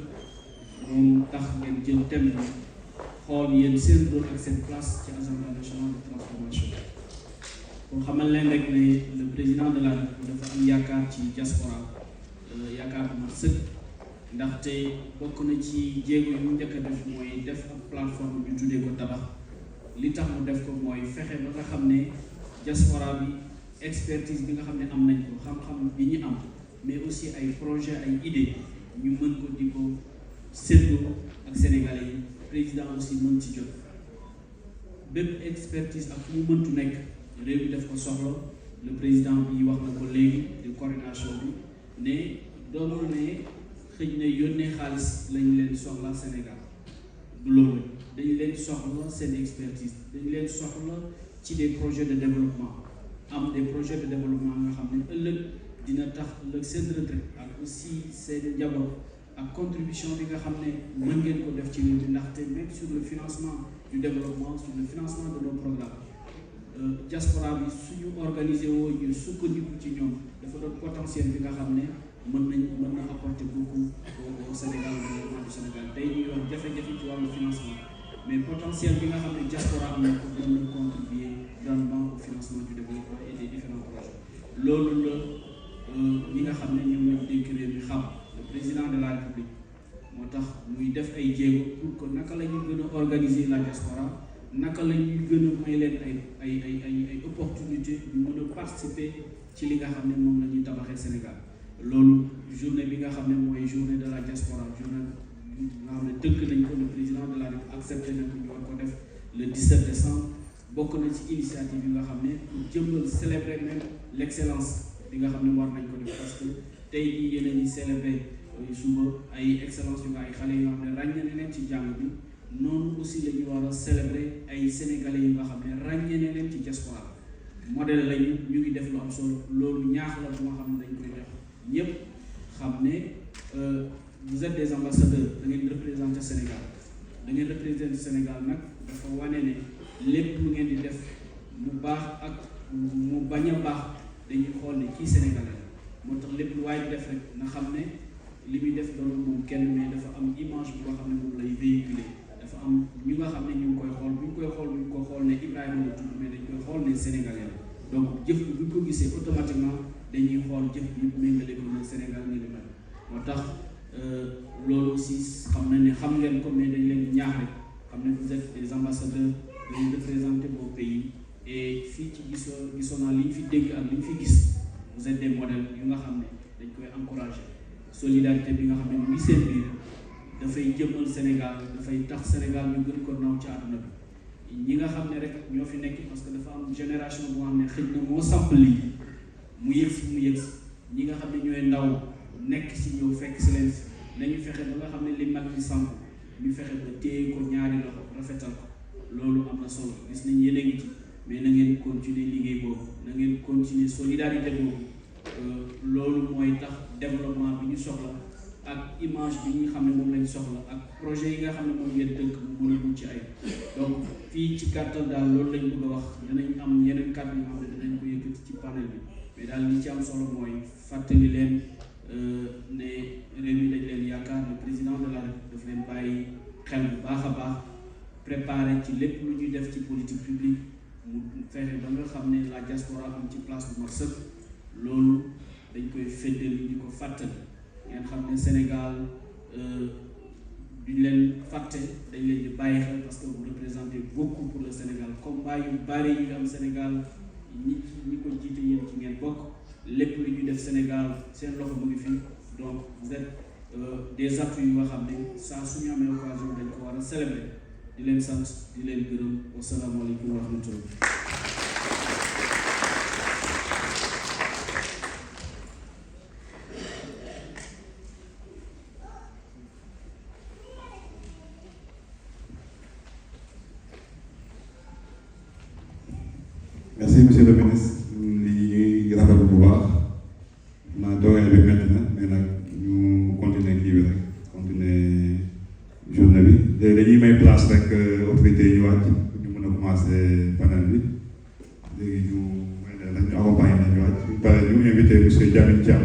moom tax ngeen jël thème bi xool yéen seen rôle ak seen place ci Assemblée nationale de transformation pour xamal leen rek ne le président de la République dafa am yaakaar ci diaspora yaakaar bu mat sëkk ndaxte bokk na ci jéego yu mu njëkk a def mooy def ab plateforme ñu tuddee ko tabax li tax mu def ko mooy fexe ba nga xam ne diaspora bi expertise bi nga xam ne am nañ ko xam-xam bi ñu am mais aussi ay projet ay idée ñu mën ko di ko séddoo ak sénégalais yi président aussi mën ci jot bépp expertise ak fu mu mëntu nekk réew mi def ko soxla le président bi wax na ko léegi de coordination bi ne doonul ne xëj na yónnee xaalis lañu leen soxla Sénégal du loolu dañu leen soxla seen expertise dañu leen soxla ci des projets de développement am des projets de développement nga xam ne ëllëg dina tax ëllëg seen retraite ak aussi seen njaboot ak contribution bi nga xam ne mën ngeen ko def ci réew mi ndaxte même sur le financement du développement sur le financement de nos programmes diaspora bi suñu organisé woo ñu sukkandiku ci ñoom dafa doon potentiel bi nga xam ne mën na apporter beaucoup au Sénégal au développement du Sénégal tey ñuy wax jafe-jafe ci wàllu financement mais potentiel bi nga xam ne diaspora am na ko mën na contribuer grandement au financement du développement et des différents projets loolu la ñi nga xam ne ñoom lañ dénk réew mi xam le président de la République moo tax muy def ay jéego pour que naka la ñuy gën a organiser la diaspora naka la ñuy gën a may leen ay opportunité ñu mën a participer ci li nga xam ne moom la ñuy tabaxee Sénégal loolu journée bi nga xam ne mooy journée de la diaspora journée nga xam ne tënk nañ ko le président de la République accepté na ko ñu war ko def le 17 décembre bokk na ci initiative yi nga xam ne pour jëmmal célébrer même l' excellence bi nga xam ne war nañ ko def parce que tey jii yéen a ngi célébrer suba ay excellence yu nga ay xale yoo xam ne ràññee leen ci jàng bi noonu aussi la ñu war a célébrer ay sénégalais yu nga xam ne ràññee leen ci diaspora modèle lañu ñu ngi def lu am solo loolu ñaax la bu nga xam ne dañ koy def ñëpp xam ne vous êtes des ambassadeurs da ngeen représenter Sénégal da ngeen représenter Sénégal nag dafa wane ne lépp lu ngeen di def mu baax ak mu bañ a baax dañuy xool ne kii Sénégalais la moo tax lépp lu waaye def rek na xam ne li muy def doon moom kenn mais dafa am image bu nga xam ne moom lay véhiculer dafa am ñu nga xam ne ñu ngi koy xool bu ñu koy xool bu ñu ko xool ne Ibrahima la tudd mais dañ koy xool ne Sénégalais la donc jëf bi bu ñu ko gisee automatiquement dañuy xool jëf bi méngale ko ne Sénégal ni li mel moo tax loolu aussi xam na ne xam ngeen ko mais dañ leen ñaax rek xam ne vous êtes des ambassadeurs dañuy représenter vos pays et fii ci gisoon naa li ñu fi dégg ak li ñu fi gis vous êtes des modèles yu nga xam ne dañ koy encourager solidarité bi nga xam ne mu ngi seen biir dafay jëmmal Sénégal dafay tax Sénégal ñu gën ko naw ci àdduna bi ñi nga xam ne rek ñoo fi nekk parce que dafa am génération boo xam ne xëj na moo samp lii mu yëg si mu yëg si ñi nga xam ne ñooy ndaw nekk si ñëw fekk si leen si nañu fexe ba nga xam ne li mag ñi samp ñu fexe ba téye ko ñaari loxo rafetal ko loolu am na solo gis nañ yéen a ngi ci mais na ngeen continuer liggéey boobu na ngeen continuer solidarité boobu loolu mooy tax développement bi ñu soxla ak image bi ñu xam ne moom lañ soxla ak projet yi nga xam ne moom ngeen tënk mu mën a mucc ay donc fii ci kàttal daal loolu lañ bëgg a wax dinañ am yeneen kàddu yi nga xam ne dinañ ko yëkkati ci panel bi mais daal li ci am solo mooy fàttali leen ne réew mi dañ leen yaakaar le président de la République daf leen bàyyi xel bu baax a baax préparé ci lépp lu ñuy def ci politique publique mu fexe ba nga xam ne la diaspora am ci place bu mag sëkk loolu dañ koy féddali di ko fàttali ngeen xam ne Sénégal duñ leen fàtte dañ leen di bàyyi xel parce que vous représentez beaucoup pour le Sénégal combat yu bari yu am Sénégal ñi ko jiite yéen ci ngeen bokk lépp lu ñuy def Sénégal seen loxo mu ngi fi donc vous êtes des appuis yu nga xam ne saa suñu amee occasion dañ ko war a célébrer di leen sant di leen gërëm wasalaamaaleykum wa rahmatullah. merci monsieur le ministre li ñuy rafetlu bu baax naa doole bi métti na mais nag ñu continuer kii bi rek continuer journée bi léegi dañuy may place rek autorité yi ñu wàcc ñu mën a commencer panel bi léegi ñu may leen rek ñu accompagner nañ ñu wàcc bu paree ñu invité monsieur Diamine Thiam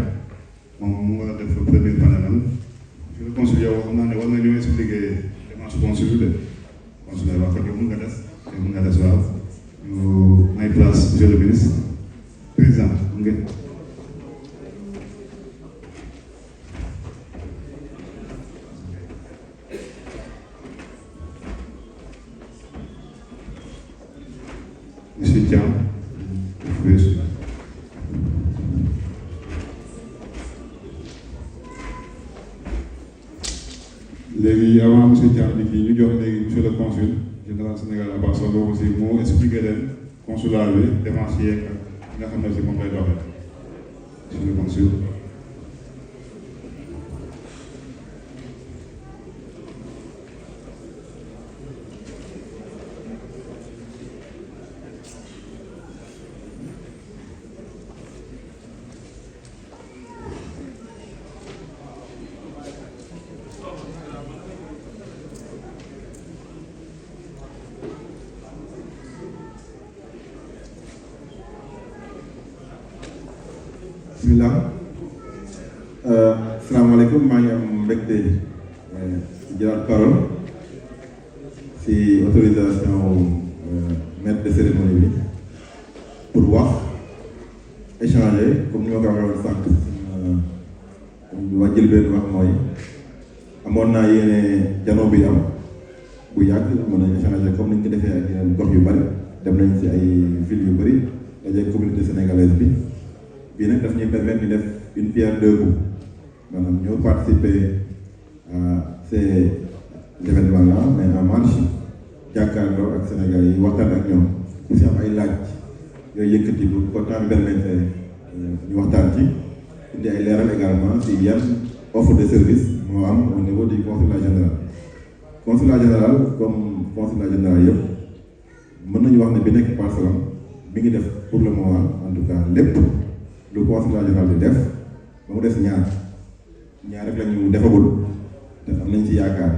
moom mu war a def premier panel am monsieur le consul yow xam naa ne war nga ñëw expliquer démarche consul de consul wax ko mën nga des waaw ñu may place monsieur le ministre président ngeen monsieur Thiam léegi avant monsieur Thiam di kii ñu jox léegi monsieur le consul général Sénégal Abass Ndao aussi moo expliqué leen consulat bi démarche yeeg ak nga xam ne si moom lay doxee monsieur le consul. bismillah salaamaaleykum maa ngi am mbégte jëlaat parole ci autorisation maître de cérémonie bi pour wax échanger comme ni ma ko waxee woon sànq waa jëlbeen wax mooy amoon naa yéene janoo bi am bu yàgg mën nañ échanger comme ni ñu ko defee ak yeneen gox yu bari dem nañ ci ay villes yu bari daje communauté sénégalaise bi bii nag daf ñuy permettre ñu def une pierre deux coups maanaam ñoo participer à ces événements là mais en marche jàkkaarloo ak Sénégal yi waxtaan ak ñoom ku si am ay laaj yooyu yëkkati bu ko temps permettre ñu waxtaan ci indi ay leeral également si yan offre de service moo am au niveau du consulat général. Consulat général comme consulat général yëpp mën nañu wax ne bi nekk Barcelone mi ngi def pour le moment en tout cas lépp lu consulat général di def ba mu des ñaar rek la ñu defagul te am nañ ci yaakaar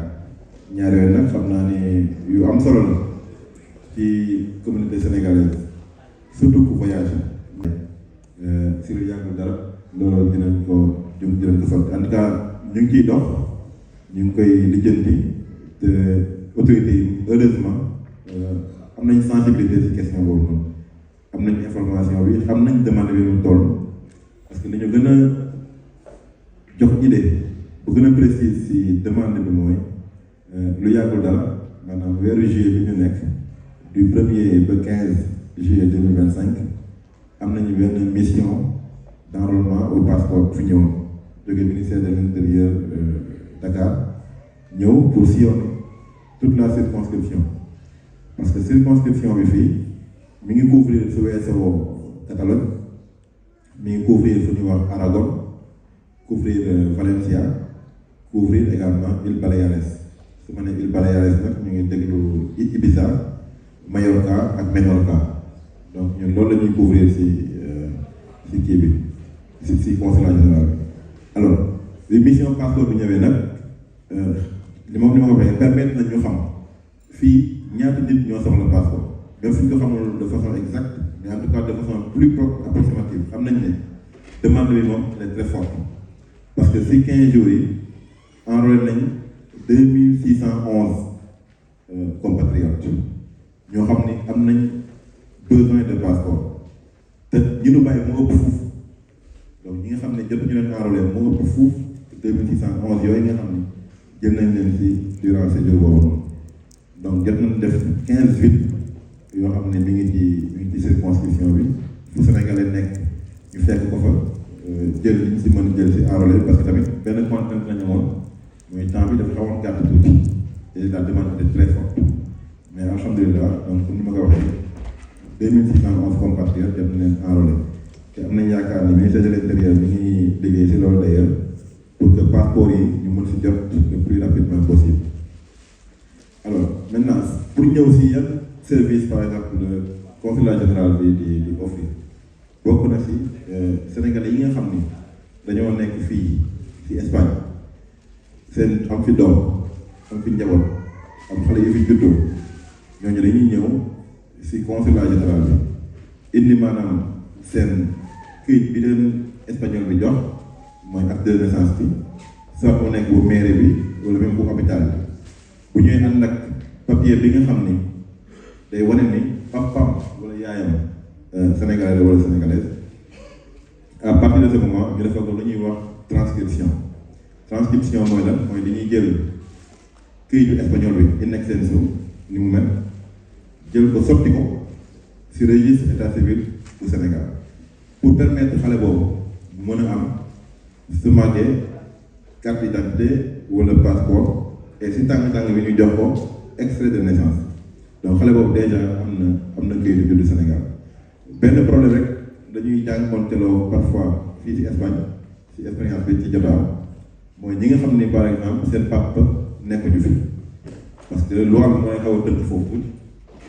ñaar yooyu nag xam naa ne yu am solo la ci communauté sénégalaise surtout ku voyage si lu yàggul dara loolu dinañ ko sotti en tout cas ñu ngi ciy dox ñu ngi koy lijjanti te autorités yi heureusement am nañ sensibilité ci question boobu noonu am nañ information bi xam nañ demande bi mu toll parce que li ñu gën a jox idée bu gën a précise ci demande bi mooy lu yàggul dara maanaam weeru juillet bi ñu nekk du 1er ba 15 juillet 2025 am nañu benn mission d'enrôlement au passeport fi ñëwoon jóge ministère de l'intérieur Dakar ñëw pour sillonner toute la circonscription parce que circonscription bi fii mi ngi couvrir su weesoo Catalogne mi ngi couvrir fu ñuy wax Aragon couvrir Valencia couvrir également îles Baléares su ma nee îles Baléares nag ñu ngi déglu Ibiza Mallorca ak Menorca donc ñun loolu la ñuy couvrir si kii bi si consulat général bi alors li mission passeport bi ñëwee nag li ma ko waxee permettre nañ ñu xam fii ñaata nit ñoo soxla passeport même suñ ko xamul de façon exacte mais en tout cas de façon plus approximative xam nañ ne demande bi moom elle est très forte parce que si 15 jours yi enrôlé nañ 2611 compatriotes ñoo xam ni am nañ besoin de passeport te ñi nu bàyyi moo ëpp fuuf donc ñi nga xam ne jot ñu leen enrôlé moo ëpp fuuf 2611 yooyu nga xam ni jël nañ leen si durant ces jours boobu donc jot nañ def 15 villes yoo xam ne mi ngi ci circonscription bi fu Sénégalais nekk ñu fekk ko fa jël li ñu si mën jël si enrôlé parce que tamit benn contrainte la ñu woon mooy temps bi dafa xawoon gàtt tuuti et la demande était très forte mais alhamdulilah donc comme ni ma ko waxee 2611 compatriotes jot na leen enrôlé te am nañ yaakaar ni ministère de l'intérieur mi ngi liggéey si loolu d'ailleurs pour que passeport yi ñu mën si jot le plus rapidement possible alors maintenant pour ñëw si yan service par exemple consulat général bi di offrir bokk na si Sénégalais yi nga xam ni dañoo nekk fii ci Espagne seen am fi doom am fi njaboot am xale yu fi juddoo ñooñu dañuy ñëw ci consulat général bi indi maanaam seen këyit bi leen espagnol bi jox mooy acte de naissance bi soit mu nekk bu mairie bi wala même bu hôpital bi bu ñuy ànd ak papier bi nga xam ni day wane ni papam wala yaayam sénégalais la wala sénégalaise à partir de ce moment ñu defal ko lu ñuy wax transcription mooy lan mooy dañuy jël këyitu espagnol bi in extenso ni mu mel jël ko sotti ko ci registre état civil bu Sénégal pour permettre xale boobu mu mën a am su màggee carte d'identité wala passeport et si tàng-tàng bi ñu jox ko extrait de naissance donc xale boobu déjà am na këyitu juddu Sénégal benn problème rek dañuy jànkoonteloo parfois fii ci Espagne ci expérience bi ci jotaam mooy ñi nga xam ni par exemple seen papa nekkuñu fi parce que loi bi mooy xaw a tënk foofu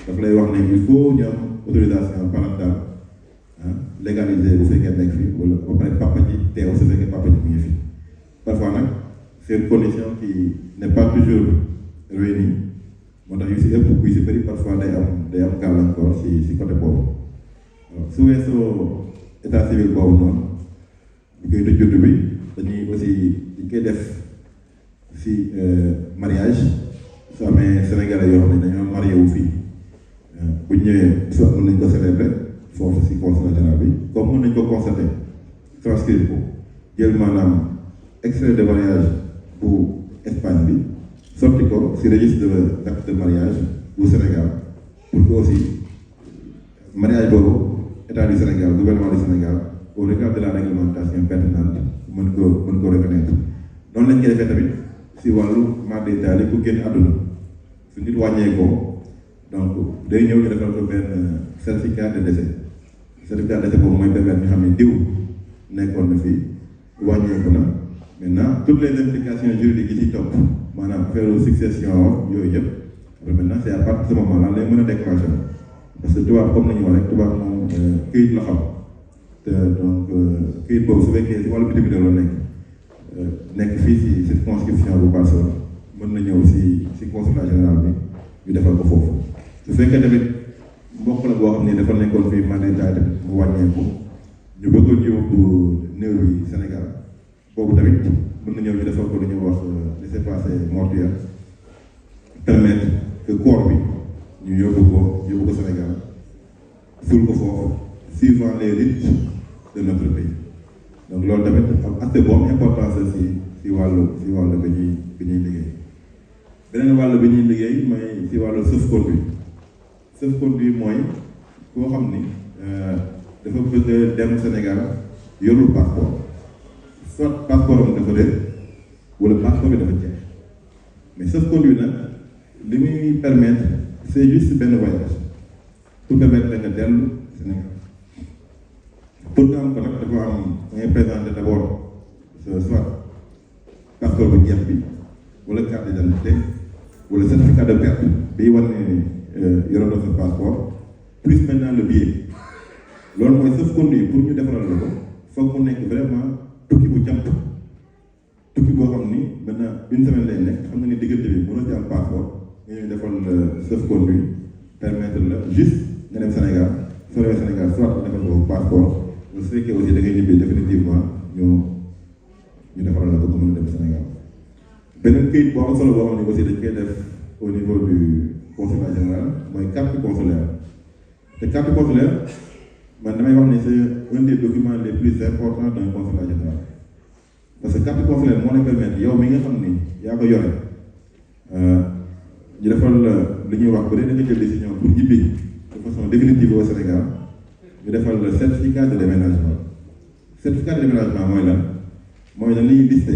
daf lay wax ne il faut ñu am autorisation parentale légalisée bu fekkee nekk fi wala ba pare papa ji teew su fekkee papa ji mu ngi fi parfois nag c'est une condition qui n'est pas toujours réunie moo tax yu si ëpp yu si bëri parfois day am gàllankoor si côté boobu su weesoo état civil boobu noonu bu koy judd bi dañuy aussi di koy def si mariage su amee sénégalais yoo xam ne dañoo marié wu fii bu ñëwee soit mën nañ ko célébrer foofu si consulat général bi comme mën nañ ko constater transcrire ko jël maanaam extrait de mariage bu Espagne bi sotti ko si registre d'acte de mariage bu Sénégal pour que aussi mariage boobu état du Sénégal gouvernement du Sénégal au regard de la réglementation pertinente mën ko reconnaître noonu lañ koy defee tamit si wàllu mardi d'Italie ku génn àdduna su nit wàññee ko donc day ñëw ñu defal ko benn certificat de décès certificat de décès boobu mooy permettre ñu xam ne diw nekkoon na fii wàññeeku na maintenant toutes les implications juridiques yi ci topp maanaam affaire succession yooyu yëpp après maintenant c'est à partir de ce moment là lay mën a déclencher parce que tubaab comme nañu wax rek tubaab moom këyit la xam te donc këyit boobu su fekkee si wàllu bitim réew la nekk fii si circonscription bu Barcelone mën na ñëw si consulat général bi ñu defal ko foofu su fekkee tamit mbokk la boo xam ne dafa nekkoon fii mandat mu wàññeeku ñu bëggoon yóbbu néew yi Sénégal boobu tamit mën na ñëw ñu defal ko lu ñuy wax laissez-passer mortuaire permettre que corps bi ñu yóbbu ko Sénégal suul ko foofu suivant les rites de notre pays donc loolu tamit am aspect bu am importance la si wàllu bi ñuy liggéey beneen wàll bi ñuy liggéey mooy si wàllu sauf-conduit mooy koo xam ni dafa bëgg dem Sénégal yorul passeport soit passeport am dafa réer wala passeport bi dafa jeex mais sauf-conduit nag li muy permettre c'est juste benn voyage pour permettre nga dellu Sénégal pour nga am ko nag dafa am ngay présenter d'abord soit passeport bu jeex bi wala carte d'identité wala certificat de perte biy wane ne yoroon na sa passeport plus maintenant le billet loolu mooy sauf-conduit pour ñu defaral la ko foog mu nekk vraiment tukki bu jàpp tukki boo xam ni maintenant une semaine lay nekk xam nga ni diggante bi mënoo ci am passeport nga ñëw defal sauf-conduit permettre la juste nga dem Sénégal soo demee Sénégal soit defal ko passeport su fekkee aussi da ngay ñibbi définitivement ñu defaral la ko mën a dem Sénégal beneen këyit boo am solo boo xam ne aussi dañ koy def au niveau du consulat général mooy carte consulaire te carte consulaire man damay wax ni c'est un des documents les plus importants d'un consulat général parce que carte consulaire moo lay permettre yow mi nga xam ni yaa ko yore ñu defal li ñuy wax bu dee da nga jël décision pour ñibbi de façon définitive au Sénégal ñu defal le certificat de déménagement certificat de déménagement mooy lan mooy lan li ñuy listé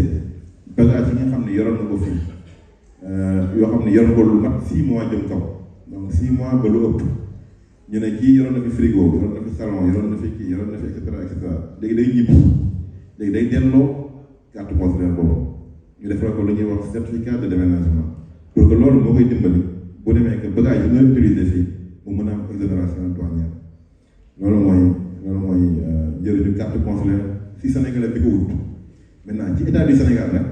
bagage yi nga xam ne yoroon na ko fii yoo xam ne yoroon ko lu mat 6 mois jëm kaw donc 6 mois ba lu ëpp ñu ne kii yoroon na fi frigo yoroon na fi salon yoroon na fi kii yoroon na fi et cetera léegi day ñibbi léegi day delloo carte consulaire boobu ñu defal ko lu ñuy wax certificat de déménagement pour que loolu moo koy dimbali bu demee que bagage yi nga utilisé fii mu mën a am exonération douanière loolu mooy njëriñu carte consulaire si Sénégalais bi ko wut. Maintenant ci état du Sénégal nag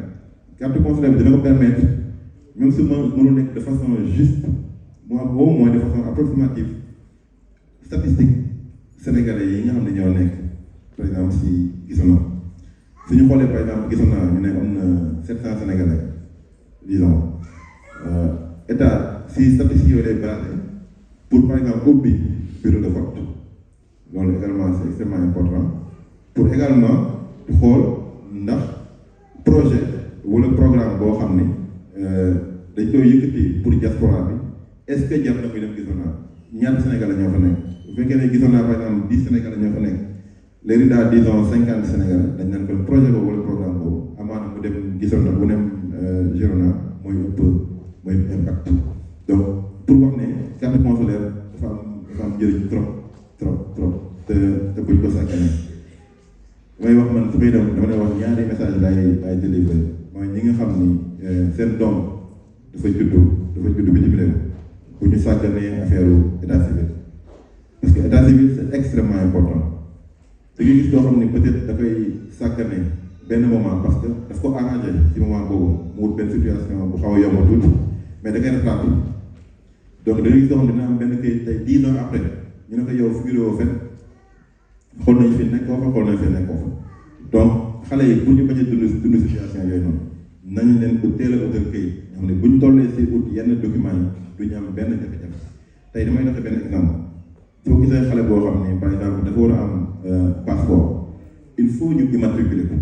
carte consulaire bi dina ko permettre même su ma mënul nekk de façon juste mu am au moins de façon approximative statistique sénégalais yi nga xam ne ñoo nekk par exemple si Gisona su ñu xoolee par exemple Gisona ñu ne am na 700 sénégalais disons état si statistique yooyu lay basé pour par exemple ubbi bureau de vote loolu également c'est extrêmement important pour également xool ndax projet wala programme boo xam ni dañ koy yëkkati pour diaspora bi est-ce que jar na muy dem Gisona ñaata Sénégalais ñoo fa nekk bu fekkee ne Gisona par exemple 10 Sénégalais ñoo fa nekk léegi daal disons 50 Sénégalais dañ naan ko projet boobu wala programme boobu amaana mu dem Gisona bu dem Girona mooy ëpp mooy impact donc pour wax ne carte consulaire dafa am njëriñ trop te buñ ko sàgganee may wax man su may dem dama lay wax ñaari message laay délivrer mooy ñi nga xam ni seen doom dafa juddu bitim réew bu ñu sàgganee affaire état civil parce que état civil c'est extrêmement important da ngay gis doo xam ni peut-être dafay sàggane benn moment parce que daf ko arrangé ci moment boobu mu wut benn situation bu xaw a yomb tuuti mais da ngay rattrapé donc da ngay gis doo xam ne dina am benn kayit tey 10 ans après ñu ne ko yow figuré woo fen xool nañu fi nekkoo fa xool nañu fi nekkoo fa donc xale yi pour ñu bañ a dund situation yooyu noonu nañ leen ko teel a utal këyit nga xam ne bu ñu tollee si ut yenn documents yi du ñu am benn jafe-jafe tey damay joxe benn exemple soo gisee xale boo xam ne par exemple dafa war a am passeport il faut ñu immatriculer ko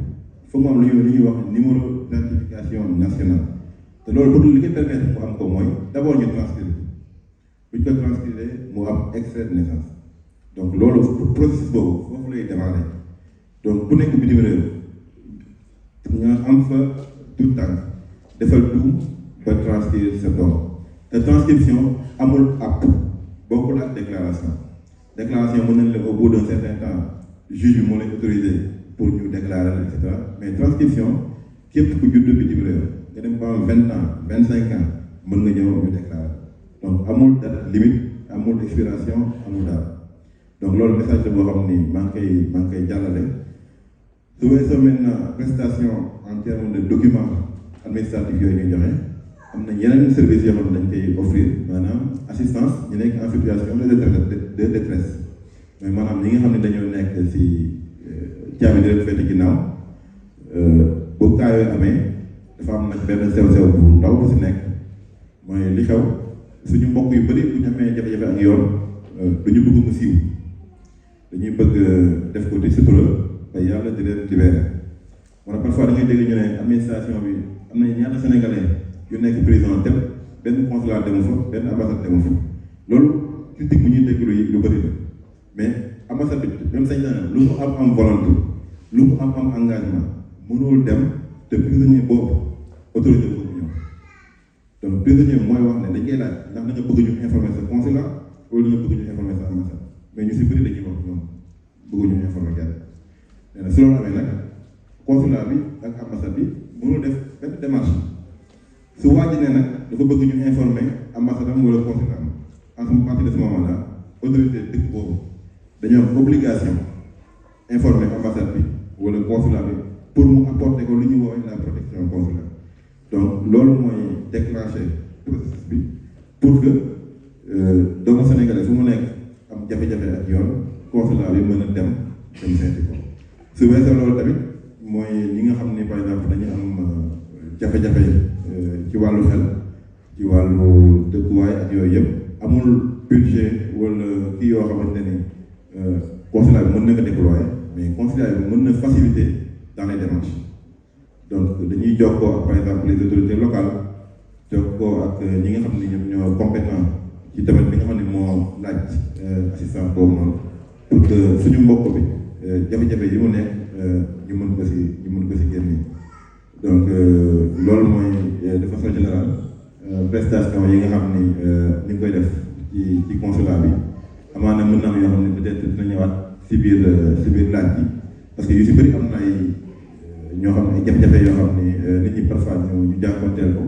foog mu am lu ñuy wax numéro d'identification nationale te loolu pour li koy permettre mu am ko mooy d'abord ñu transcrire bu ñu ko transcrire mu am extrait de naissance donc loolu processus boobu foofu lay démarrer donc ku nekk bitim réew nga am fa tout temps defal tout ba transcrire sa doom te transcription amul app bokkul ak déclaration mën nañ la au bout d'un certain temps juge bi moo lay autorisé pour ñu déclarer et cetera mais transcription képp ku judd bitim réew nga dem ba am 20 ans 25 ans mën nga ñëw ñu déclarer donc amul date limite amul expiration amul dara. donc loolu message la boo xam ni maa ngi koy jàllale su weesoo maintenant prestation en termes de documents administratifs yooyu ñuy joxe am na yeneen services yoo xam ne dañ koy offrir maanaam assistance ñu nekk en situation de détresse mais maanaam ñi nga xam ne dañoo nekk si caabi di leen féete ginnaaw bu kaa yooyu amee dafa am nag benn sew-sew bu ndaw bu si nekk mooy li xew suñu mbokk yu bëri bu ñu amee jafe-jafe ak yoon du ñu bëgg mu siiw. dañuy bëgg def ko di sutura ba yàlla di leen libéré moo tax parfois dañuy dégg ñu ne administration bi am na ñaata sénégalais yu nekk prison tel benn consulat demu fa benn ambassade demu fa loolu critique bu ñuy dégg lu bëri la mais ambassade bi même sañ naa lu mu am volonté lu mu am engagement mënul dem te prisonnier boobu autorité boobu ñëw donc prisonnier mooy wax ne dañ koy laaj ndax da nga bëgg ñu informer sa consulat wala da nga bëgg ñu informer sa ambassade mais ñu si bëri dañuy wax ñoom bëgguñu informer kenn nee na su loolu amee nag consulat bi ak ambassade bi mënul def benn démarche su waaj ne nag dafa bëgg ñu informer ambassade am wala consulat am à partir de ce moment là autorité dëkk boobu dañoo am obligation informer ambassade bi wala consulat bi pour mu apporter ko lu ñuy woowee la protection consulaire donc loolu mooy déclencher processus bi pour que doomu sénégalais fu mu nekk am jafe-jafe ak yoon consulat bi mën a dem seeti ko su weesoo loolu tamit mooy ñi nga xam ni par exemple dañu am jafe-jafe ci wàllu xel ci wàllu dëkkuwaay ak yooyu yëpp amul budget wala kii yoo xamante ni consulat bi mën na ko déployer mais consulat bi mën na faciliter dans les démarches donc dañuy jokkoo ak par exemple les autorités locales jokkoo ak ñi nga xam ne ñoom ñoo compétent ci domaine bi nga xam ne moo laaj assistance boobu noonu pour que suñu mbokk bi jafe-jafe yi mu nekk ñu mën ko si génne donc loolu mooy de façon générale prestation yi nga xam ni ñu ngi koy def ci consulat bi amaana mën na am yoo xam ne peut-être dina ñëwaat si biir laaj bi parce que yu si bëri am na ay ñoo xam ne ay jafe-jafe yoo xam ni nit ñi parfois ñu jànkuwanteel ko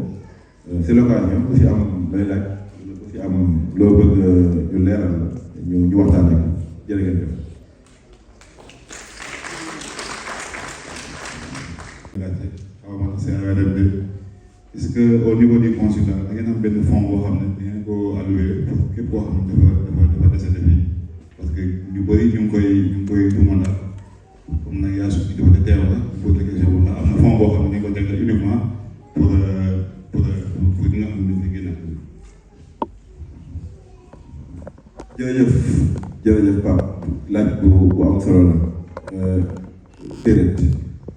c'est l'occasion ku si am looy laaj ku si am loo bëgg ñu leeral koo xam ne dafa décédé fii parce que ñu bëri ñu ngi koy tuumaal comme nag yaa suuf bi dafa teew la pour la question boobu am na fond boo xam ne dañ ko jagleel uniquement pour ñi nga xam ne dañ fi génn. jërëjëf Pape laaj bu am solo la déedéet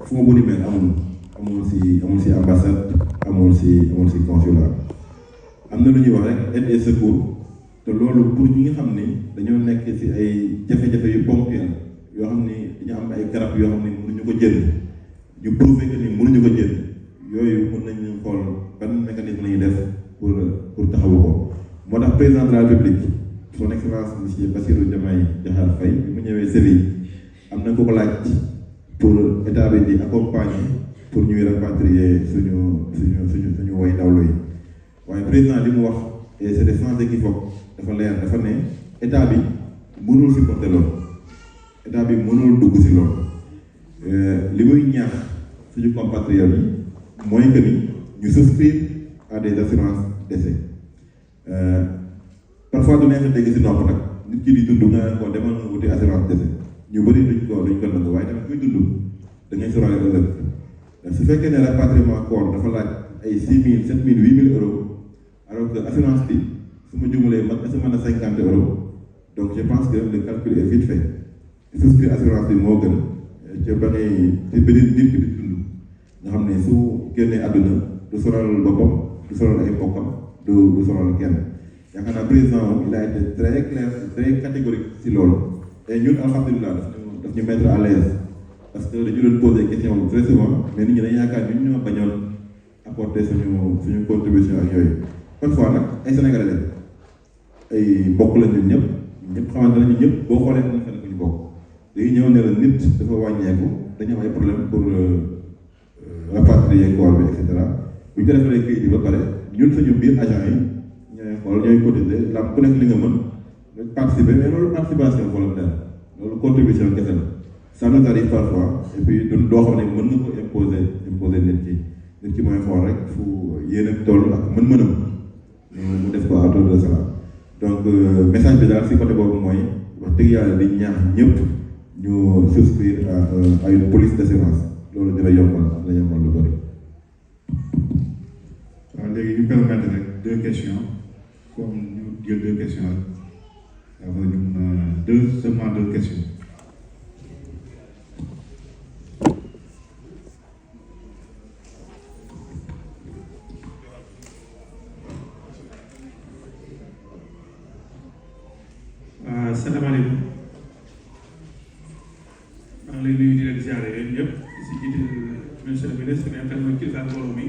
fu ma bu ni mel amul si ambassade amul si consulat am na lu ñuy wax rek aide et secours te loolu pour ñi nga xam ni dañoo nekk si ay jafe-jafe yu ponctuel yoo xam ni dañu am ay garab yoo xam ni mënuñu ko jënd ñu prouver que ni mënuñu ko jënd yooyu mën nañu xool ban mécanisme la ñuy def pour taxawu ko moo tax président de la République son excellence monsieur Bassirou Diomaye Diakhar Faye bi mu ñëwee Séville am na ko ko laaj pour état bi di accompagner pour ñuy rapatrier suñu way ndawlo yi waaye président li mu wax et c'est sans équivoque dafa leer dafa ne état bi mënul supporter loolu état bi mënul dugg si loolu li muy ñaax suñu compatriotes yi mooy que ni ñu souscrire à des assurances décès parfois du neex dégg si nopp nag nit ki di dund nga ne ko demal nga wuti assurance décès ñu bëri duñ ko nangu waaye tamit kuy dund da ngay sóoraale ëllëg su fekkee ne rapatriement corps dafa laaj ay 6 000 7 000 8 000 euros alors que assurance bi su ma jumulee man est-ce que mën na 50 euros donc je pense que le calcul est vite fait souscrire assurance bi moo gën ca ba ngay ci beneen nit ki di dund nga xam ne su génnee àdduna du sonal boppam du sonal ay mbokkam du sonal kenn yaakaar naa président moom il a été très clair très catégorique si loolu et ñun alhamdulilah daf ñu mettre à l'aise parce que dañu doon poser question très souvent mais nit ñi dañu yaakaar ni ñoo bañoon apporter suñu contribution ak yooyu parfois nag ay sénégalais lañ ay mbokk lañ ñun ñëpp xamante nañu ñëpp boo xoolee am na fenn fu ñu bokk dañuy ñëw ne la nit dafa wàññeeku dañu am ay problème pour rapatrier corps bi et cetera bu ñu ko defalee kayit yi ba pare ñun suñu biir agent yi ñooy xool ñooy cotiser la ku nekk li nga mën nga participer mais loolu participation volontaire loolu contribution kese la ça nous arrive parfois et puis doo xam ne mën nga ko imposer nit ki mooy xool rek fu yéen ak toll ak mën-mënam mu def ko à hauteur de cela donc message bi daal si côté boobu mooy wax dëgg yàlla di ñaax ñëpp ñu souscrire à une police d'assurance loolu dina yombal lu bëri. waaw léegi ñu permettre rek 2 questions comme ñu jël 2 questions rek dafa ñu mën a seulement 2 questions. Asalaamaaleykum maa ngi lay nuyu di leen ziare yéen ñëpp si jiite monsieur le ministre bi nga xam ne mooy kilifa mbooloo mi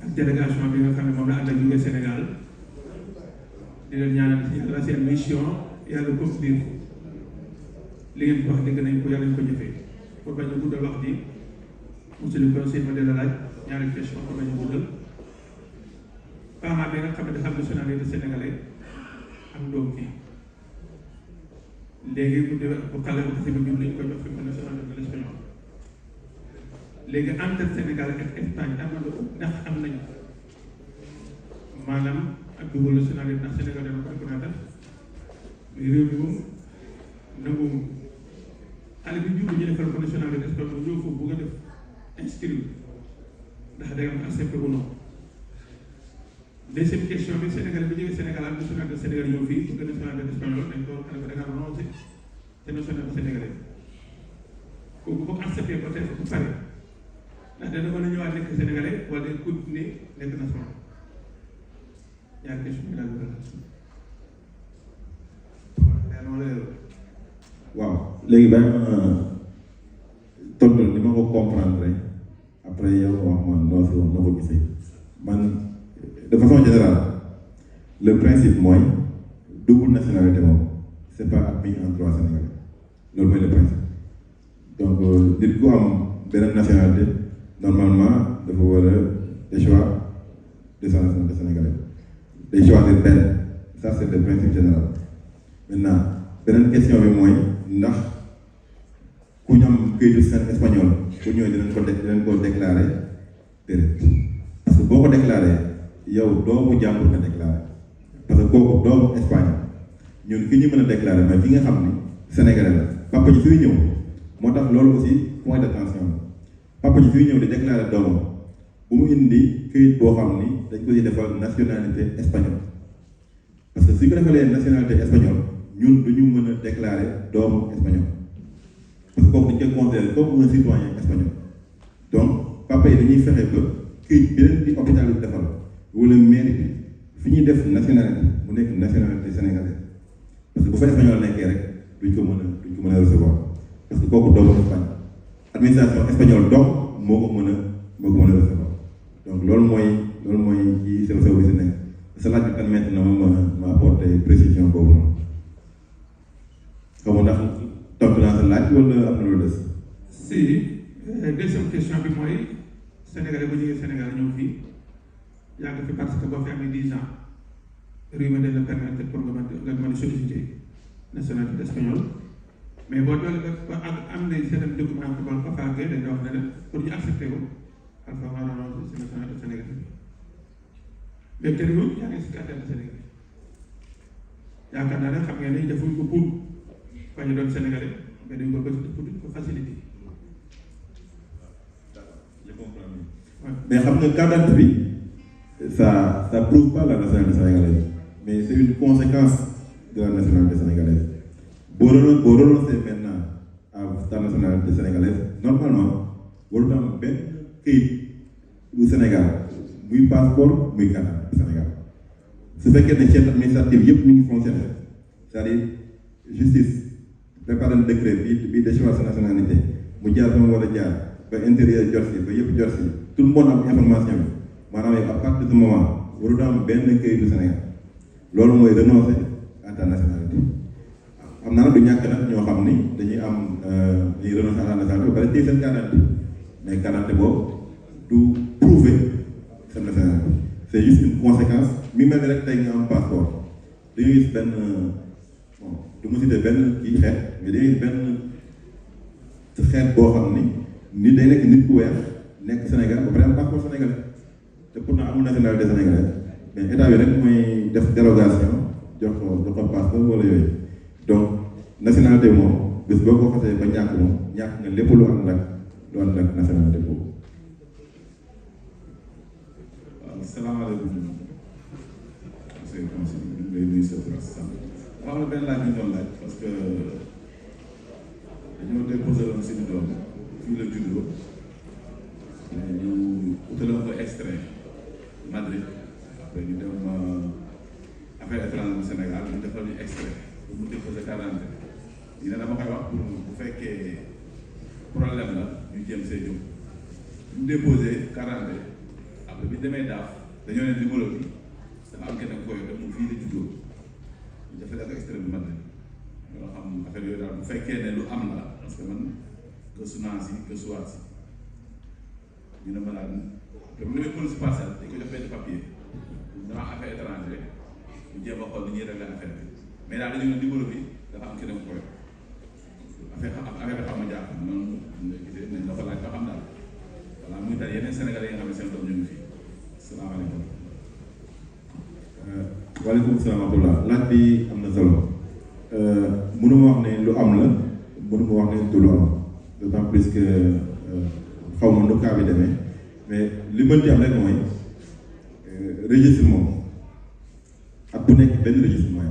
ak délégation bi nga xam ne moom la ànd ak jóge Sénégal di leen ñaanal yàlla seen mission yàlla accomplir li ngeen wax dégg nañ ko yàlla ñu ko jëfee pour bañ a guddal wax ji monsieur le conseil ma de la laaj ñaari question pour bañ a guddal parent bi nga xam ne dafa am nationalité sénégalais am doom fii léegi bu xale bu xasee ba jub lañ ko jox fi mu nationalité de l'espagnol léegi entre Sénégal ak Espagne am na ndax am nañ maanaam ak double nationalité ndax Sénégal dana ko reconnaître mais réew mi moom nangu xale bi jub ñu defal ko nationalité espagnol ñoo foofu bëgg a def inscrire ndax day am accepté ou non. Deuxième question bi Sénégal bi jógee Sénégal ak nationalité Sénégal ñëw fii bëgg nationalité espagnol dañ ko xale bi da ngaa renoncé te nationalité sénégalais kooku boo ko accepté peut-être bu pare ndax dana mën a ñëwaat nekk sénégalais wala day continuer nekk national ñaari question bi daal di waaw léegi ba tontu ni ma ko comprendre rek après yow wax man noo ko gisee man de façon générale le principe mooy double nationalité moom c'est pas admis en droit sénégalais loolu mooy le principe donc nit ku am beneen nationalité normalement dafa war a choix de sa nationalité sénégalaise day choisir benn ça c'est le principe général maintenant beneen question bi mooy ndax ku ñu am këyitu seen espagnol bu ñëwee dinañ ko déclarer déedéet parce que boo ko déclarer yow doomu jàmbur nga déclaré parce que kooku doomu Espagne ñun ki ñu mën a déclarer mooy ki nga xam ni sénégalais la papa ji suy ñëw moo tax loolu aussi point d'attention la papa ji suy ñëw di déclarer doomam bu mu indi këyit boo xam ni dañ ko di defal nationalité espagnole parce que suñ ko defalee nationalité espagnole ñun duñu mën a déclarer doomu espagnol parce que kooku dañ koy considérer comme un citoyen espagnol donc papa yi dañuy fexe ba këyit bi leen di hôpital bi defal wala mairie bi fi ñuy def nationalité mu nekk nationalité sénégalaise parce que bu fa espagnol nekkee rek duñ ko mën a recevoir parce que kooku doomu Espagne administration espagnole donc moo ko mën a recevoir donc loolu mooy ci sew bi si nekk sa laaj bi permettre na ma apporter précision boobu noonu comme ndax tontu naa sa laaj wala am na lu des. si deuxième question bi mooy Sénégalais bu jógee Sénégal ñëw fii yàgg fi parce que boo fi amee 10 ans réew mi dañ la permettre pour nga mën a solliciter nationalité espagnole mais boo doole ba am na seen document ko ba faagee dañ la wax ne pour ñu accepter ko alpha maanaam si nationalité sénégalaise mais terewul yaa ngi si carte de Sénégal yaakaar naa ne xam ngeen ne defuñ ko pour bañ a doon sénégalais mais dañ ko bëgg pour faciliter. mais xam nga carte d'identité bi ça prouve pas la nationalité sénégalaise mais c'est une conséquence de la nationalité sénégalaise boo renoncé maintenant à ta nationalité sénégalaise normalement warut am benn këyit bu Sénégal muy passeport muy carte d'identité Sénégal su fekkee ne chaîne administrative yëpp mi ngi fonctionner c'est-à-dire justice préparer le décret bi déchoir sa nationalité mu jaar fa mu war a jaar ba intérieur jot si ba yëpp jot si tout le monde am information bi maanaam à partir de ce moment warut am benn këyitu Sénégal loolu mooy renoncer à ta nationalité xam naa nag du ñàkk nag ñoo xam ni dañuy am dañuy renoncer à la nationalité ba pare téye seen carte d'identité mais carte d'identité boobu du prouver seen nationalité c'est juste une conséquence mi mel ni rek tey nga am passeport dañuy gis benn bon du ma citer benn kii xeet mais dañuy gis benn xeet boo xam ni nit day nekk nit ku weex nekk Sénégal ba pare am passeport sénégalais te pourtant amul nationalité sénégalaise mais état bi rek mooy def dérogation jox ko passeport wala yooyu donc nationalité moom bés boo ko xasee ba ñàkk moom ñàkk nga lépp lu ànd ak nationalité boobu. waaw salaamaaleykum monsieur le conseiller ñu ngi lay nuyu sa tur ak sa sant waaw la benn laaj bi ñu doon laaj parce que dañoo déposé woon suñu doom fii la juddoo mais ñu utaloon ko extrait Madrid après ñu dem affaire étrangère bu Sénégal ñu defal ñu extrait pour mu déposé carte d'identité yi ne dama koy wax pour bu fekkee problème la ñu jéem see jóg ñu déposé carte d'identité après bi demee daaf dañoo ne numéro bi dafa am kenn koy def mu fii la juddoo ñu defal ko extrait bu Madrid ñoo xam affaire yooyu daal bu fekkee ne lu am la parce que man gëstu naa si gëstuwaat si ñu ne ma daal te bu ñu demee police parcelle dañ ko jox benn papier dama affaire étranger ñu jéem a xool ni ñuy régler affaire bi mais daal dañu ne numéro bi dafa am keneen koy affaire bi xam nga jàpp noonu gisee nañ la ko laaj ba xam daal voilà muy daal yeneen Sénégalais yi nga xam ne seen doom ñu ngi fii salaamaaleykum. waaleykum salaam wa rahmatulah laaj bi am na solo mënuma wax ne lu am la mënuma wax ne du lu am d'autant plus que xaw ma nu kaa bi demee mais li mën ci am rek mooy registre moom ak bu nekk benn registre mooy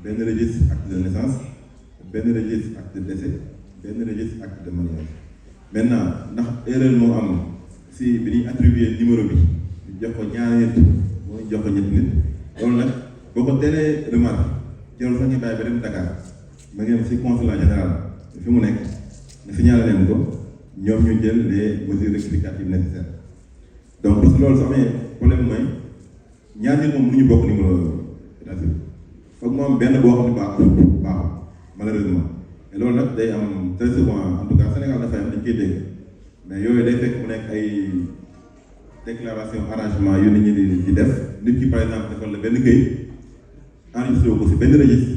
benn registre acte de naissance benn registre acte de décès benn registre acte de mariage maintenant ndax erreur moo am si bi ñuy attribuer numéro bi ñu jox ko ñaari nit mooy jox ko ñetti nit loolu nag boo ko teelee remarque jarul sax ñu bàyyi ba dem Dakar ma ngi dem si consulat général fi mu nekk nga signalé leen ko ñoom ñu jël les mesures rectificatives nécessaires donc parce que loolu su amee problème mooy ñaar nit moom lu ñu bokk numéro état civil foog mu am benn boo xam ne baaxul malheureusement mais loolu nag day am très souvent en tout cas Sénégal dafay am dañ koy dégg mais yooyu day fekk mu nekk ay déclaration arrangement yu nit ñi di def nit ki par exemple defal la benn këyit enregistré ko si benn registre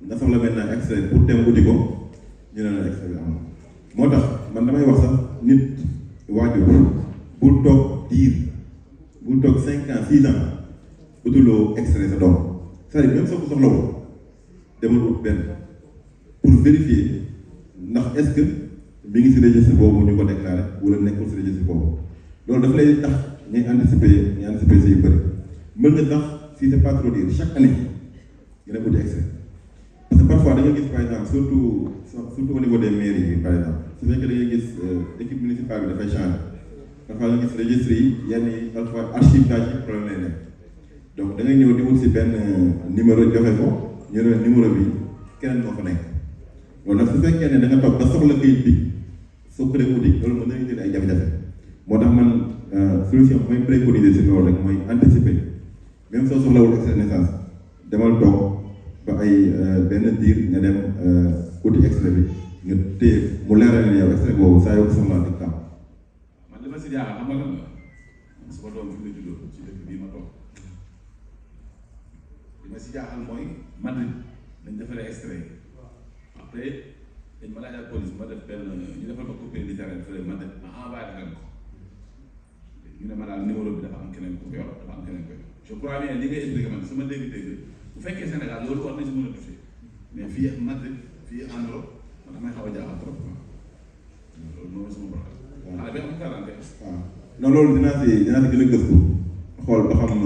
nga soxla maintenant extrait pour dem uti ko ñu ne la extrait bi am moo tax man damay wax sax nit waajur bul toog diir bul toog 5 ans 6 ans utuloo extrait sa doom c'est-à-dire même soo ko soxlawul demal ut benn pour vérifier ndax est-ce que mi ngi si registre boobu ñu ko déclaré wala nekkul si registre boobu loolu daf lay tax ñuy anticiper si yu bëri mën nga sax si c'est pas trop dire chaque année nga dem uti extrait parce que parfois da nga gis par exemple surtout au niveau des mairies yi par exemple su fekkee da ngay gis équipe municipale bi dafay changer parfois nga gis registre yi yenn yi parfois archivage yi problème lay nekk donc da ngay ñëw di wut si benn numéro joxe ko ñu ne numéro bi keneen moo fa nekk loolu nag su fekkee ne da nga toog ba soxla kayit bi soo ko dee uti loolu mën na indi ay jafe-jafe moo tax man solution mooy préconiser si loolu rek mooy anticiper même soo soxlawul extrait de naissance demal toog ba ay benn diir nga dem uti extrait bi nga téye mu leeral ne yow extrait boobu saa yoo soxlaa di kam. man li ma si jaaxal xam nga lan la sama doom fi mu la juddoo ci dëkk bii ma toog li ma si jaaxal mooy Madrid dañ defaree extrait yi après dañ ma laajal police ma def benn ñu defal ma copie littéraire fële Madrid ma envoyé leen ko ñu ne ma daal numéro bi dafa am keneen ku ko yor dafa am keneen ko yor je crois bien li ngay expliqué man sama dégg-dégg bu fekkee Sénégal loolu war na si mën a touché mais fii Madrid fii en Europe man damay xaw a jaaxal trop quoi loolu mooy sama problème. xale bi am quarante. waaw non loolu dinaa si gën a gëstu xool ba xam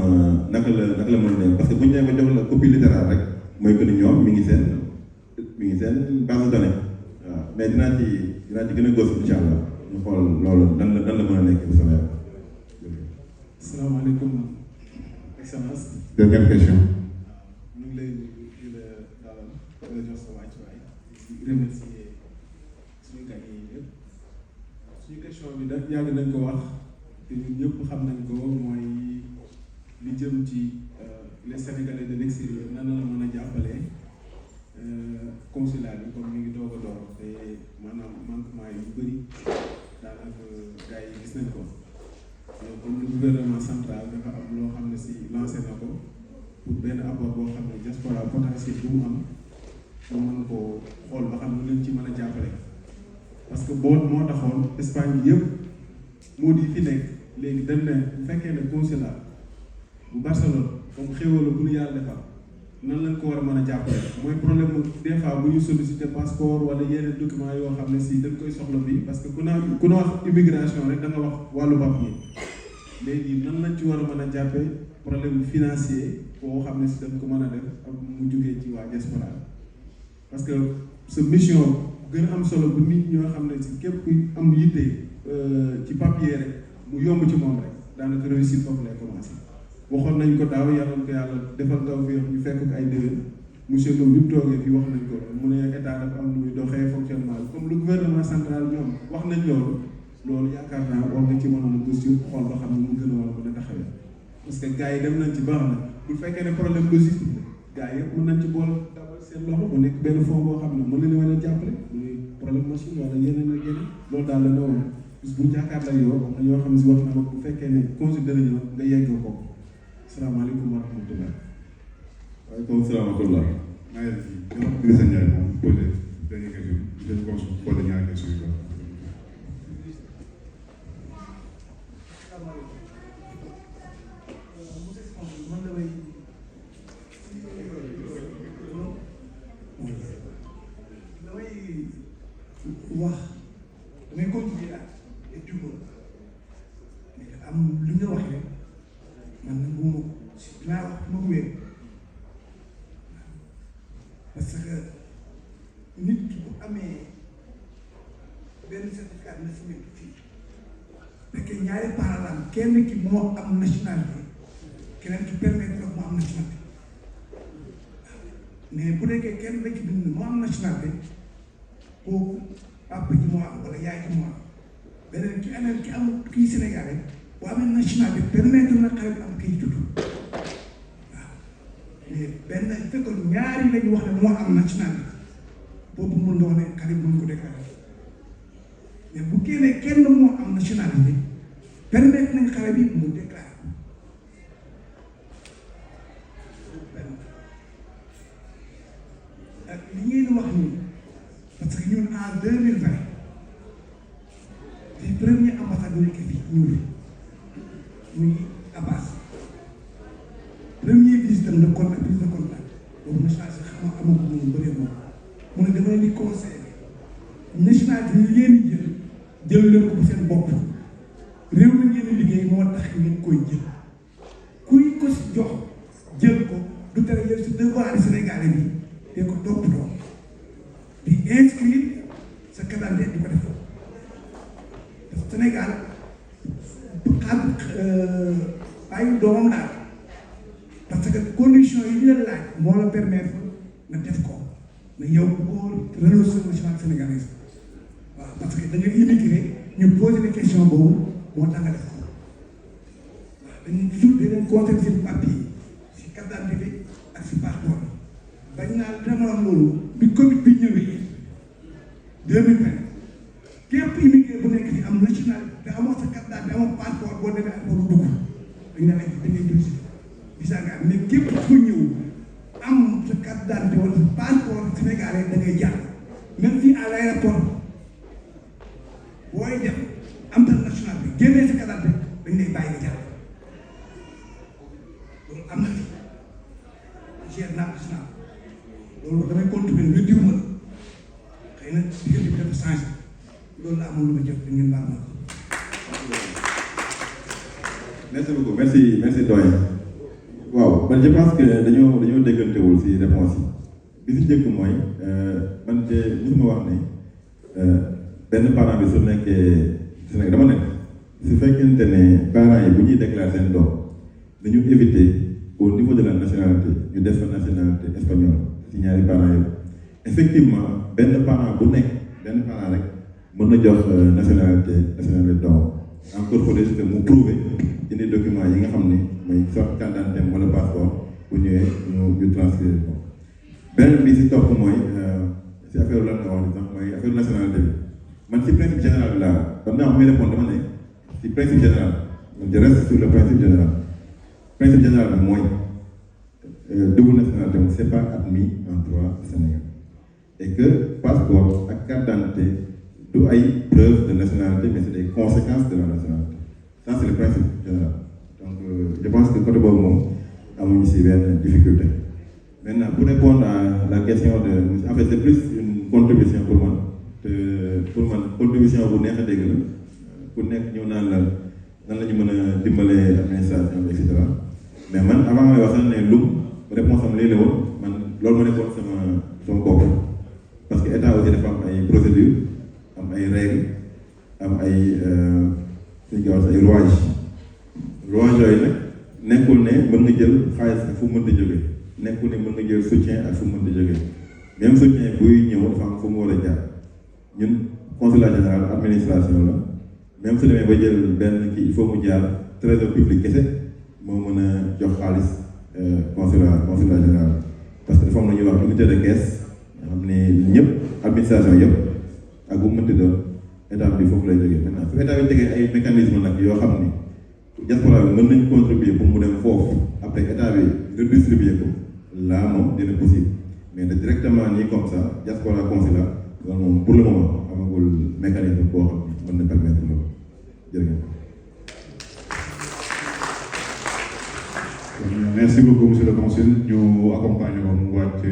naka la mën a dem parce que bu ñu nee ba jox la copie littéraire rek mooy que ni ñoom mi ngi seen base de données waaw mais dinaa ci gën a gëstu incha allah ñu xool loolu nan la mën a nekk bu sama yàlla. Asalaamaaleykum excellence. Dernière question. ñu ngi lay nuyu di la dalal di la jox sa wàccuwaay di remercier suñu gan yi yëpp suñu question bi nag yàgg nañ ko wax te ñun ñëpp xam nañ ko mooy li jëm ci les Sénégalais de l'extérieur nan la mën a jàppale consulat bi comme mi ngi doog a door te maanaam manquement yu bëri daanaka gars yi gis nañ ko. comme le gouvernement central dafa am loo xam ne si lancé na ko pour benn apport boo xam ne diaspora potentiel bu mu am mu mën koo xool ba xam ne leen ci mën a jàppale parce que moo taxoon Espagne yëpp moo di fi nekk léegi dem ne bu fekkee ne consulat bu Barcelone comme xéwal bu ñu yàlla defal nan lañ ko war a mën a jàppale mooy problème des fois bu ñu sollicité passeport wala yeneen document yoo xam ne si dañ koy soxla bi parce que ku na wax immigration rek da nga wax wàllu papier léegi nan lañ ci war a mën a jàppee problème financier boo xam ne si dañ ko mën a def ak mu jógee ci waa diaspora parce que sa mission gën a am solo bu nit ñoo xam ne si képp kuy am yitte ci papier rek mu yomb ci moom rek daanaka réussite foofu lay commencé waxoon nañ ko daaw yàlla ko yàlla defal taw fi ñu fekk ko ay déwén monsieur Lo bi mu toogee fii wax nañ ko mu ne état dafa am lu muy doxee fonctionnement comme le gouvernement central ñoom wax nañ loolu yaakaar naa war nga ci mënoon a gëstu xool ba xam ne mu gën a war a mën a taxawee parce que gars yi dem nañ ci baax na bu fekkee ne problème logistique la gars yëpp mën nañ ci bool dabal seen loxo mu nekk benn fond boo xam ne mën nañu mën a jàppale muy problème machine wala yeneen ak yeneen loolu daal la ne woon bis bu jàkkaar la yow am na yoo xam ne si wax na ma bu fekkee ne considéré ñu nga yegg ko salaamaaleykum wa rahmatulah. waaleykum salaam wa rahmatulah. maa ngi leen di jox Ndiaye moom posé dernière question je pense posé ñaari question yi wax damay continuer daal et du moins am lu nga wax rek man nag bu ma dinaa wax ma ko wér parce que nit ki bu amee benn certificat de naissance fii fekkee ñaari parents kenn ki moo am nationalité keneen ki permettre moo am nationalité mais bu nekkee kenn la ci bind moo am nationalité kooku papa ji moo am wala yaay ji moo am beneen ki aneen ki amul kii Sénégalais bu amee nationalité permettre na xale bi am kii juddu waaw mais benn fekkoon ñaari lañu wax ne moo am nationalité boobu mun nga wax ne xale bi mun ko déclaré mais bu génnee kenn moo am nationalité permettre nañ xale bi mu déclaré ak li ngeen wax nii parce que ñun en 2020 di premier ambassadeur nekk fii ñuul muy Abbas premier visiteur de contact boobu nationalité sax amagu moom bëree moom mu ne dama leen di conseillé nationalité yi ngeen di jël leen ko bu seen bopp réew mi ngeen di liggéey moo tax ngeen koy jël kuy ko si jox jël ko du tere yow si devoir Sénégalais bi te ko toppatoo di inscrire sa carte d'identité di ko def parce que Sénégal bàyyi doomam daal parce que condition yi ñu la laaj moo la permettre nga def ko mais yow boo renoncer nationalité sénégalaise waaw parce que da nga immigré ñu posé les questions boobu moo tax nga def ko waaw dañuy toujours dañu conserver seen papier si carte d'identité ak si passeport bañ naa dama wax loolu bi Covid bi ñëwee 2020 képp immigré bu nekk fi am nationalité te amoo sa carte d'identité amoo passeport boo demee ak boobu dugg dañ ne la dañ lay dugg si visa nga am mais képp ku ñëw am sa carte d'identité wala sa passeport sénégalais da ngay jàll même si à l'aéroport booy dem am ta nationalité bi génnee sa carte d'identité dañ lay bàyyi nga jàll loolu am na fi gère naa gis naa loolu damay contribuer mais diw ma xëy na diggante bi dafa changé loolu la amoon lu ma jëf da ngeen baal ma merci beaucoup merci doyen waaw man je pense que dañoo déggantewul ci réponse yi bi ci njëkk mooy man te musuma wax ne benn parent bi su nekkee Sénégal dama nekk su fekkente ne parents yi bu ñuy déclarer seen doom dañu éviter au niveau de la nationalité ñu def fa nationalité espagnole ci ñaari parents yi effectivement benn parent bu nekk benn parent rek mën na jox nationalité doom encore faut-il que mu prouver indi documents yi nga xam ne mooy soit carte d'identité wala passeport bu ñëwee ñu transférer ko beneen bi si topp mooy si affaire lan nga wax ni sax mooy affaire nationalité bi man si principe général bi laa xam naa muy répondre dama ne si principe général je reste sur le principe général bi mooy double nationalité moom c'est pas admis en droit Sénégal et que passeport ak carte d'identité du ay preuve de nationalité mais c'est des conséquences de la nationalité ça c'est le principe général donc je pense que côté boobu moom amuñu si benn difficulté maintenant pour répondre à la question de en fait c'est plus une contribution pour man contribution bu neex a dégg la ku nekk ñëw naan la nan la ñu mën a dimbalee administration et cetera mais man avant may wax ne lu réponse am lii la woon man loolu ma nekkoon sama bopp parce que état aussi dafa am ay procédures am ay règles am ay suñu koy wax ay rouages yooyu nag nekkul ne mën nga jël xaalis ak fu mu mënti jógee nekkul ne mën nga jël soutien ak fu mu mënti jógee même soutien buy ñëw dafa am fu mu war a jaar ñun consulat général administration la même su demee ba jël benn kii il faut mu jaar trésor public kese moo mën a jox xaalis consulat général parce que dafa am la ñuy wax unité de caisse nga xam ne ñëpp administration yëpp ak bu mu mënti doon état bi foofu lay jógee maintenant su état bi tegee ay mécanisme nag yoo xam ni diaspora bi mën nañ contribuer pour mu dem foofu après état bi redistribuer ko là moom dina possible mais de directement nii comme ça diaspora consulat loolu moom pour le moment amagul mécanisme boo xam ni mën na permettre loolu jërëjëf. Merci beaucoup monsieur le consul ñu accompagner ko mu wàcc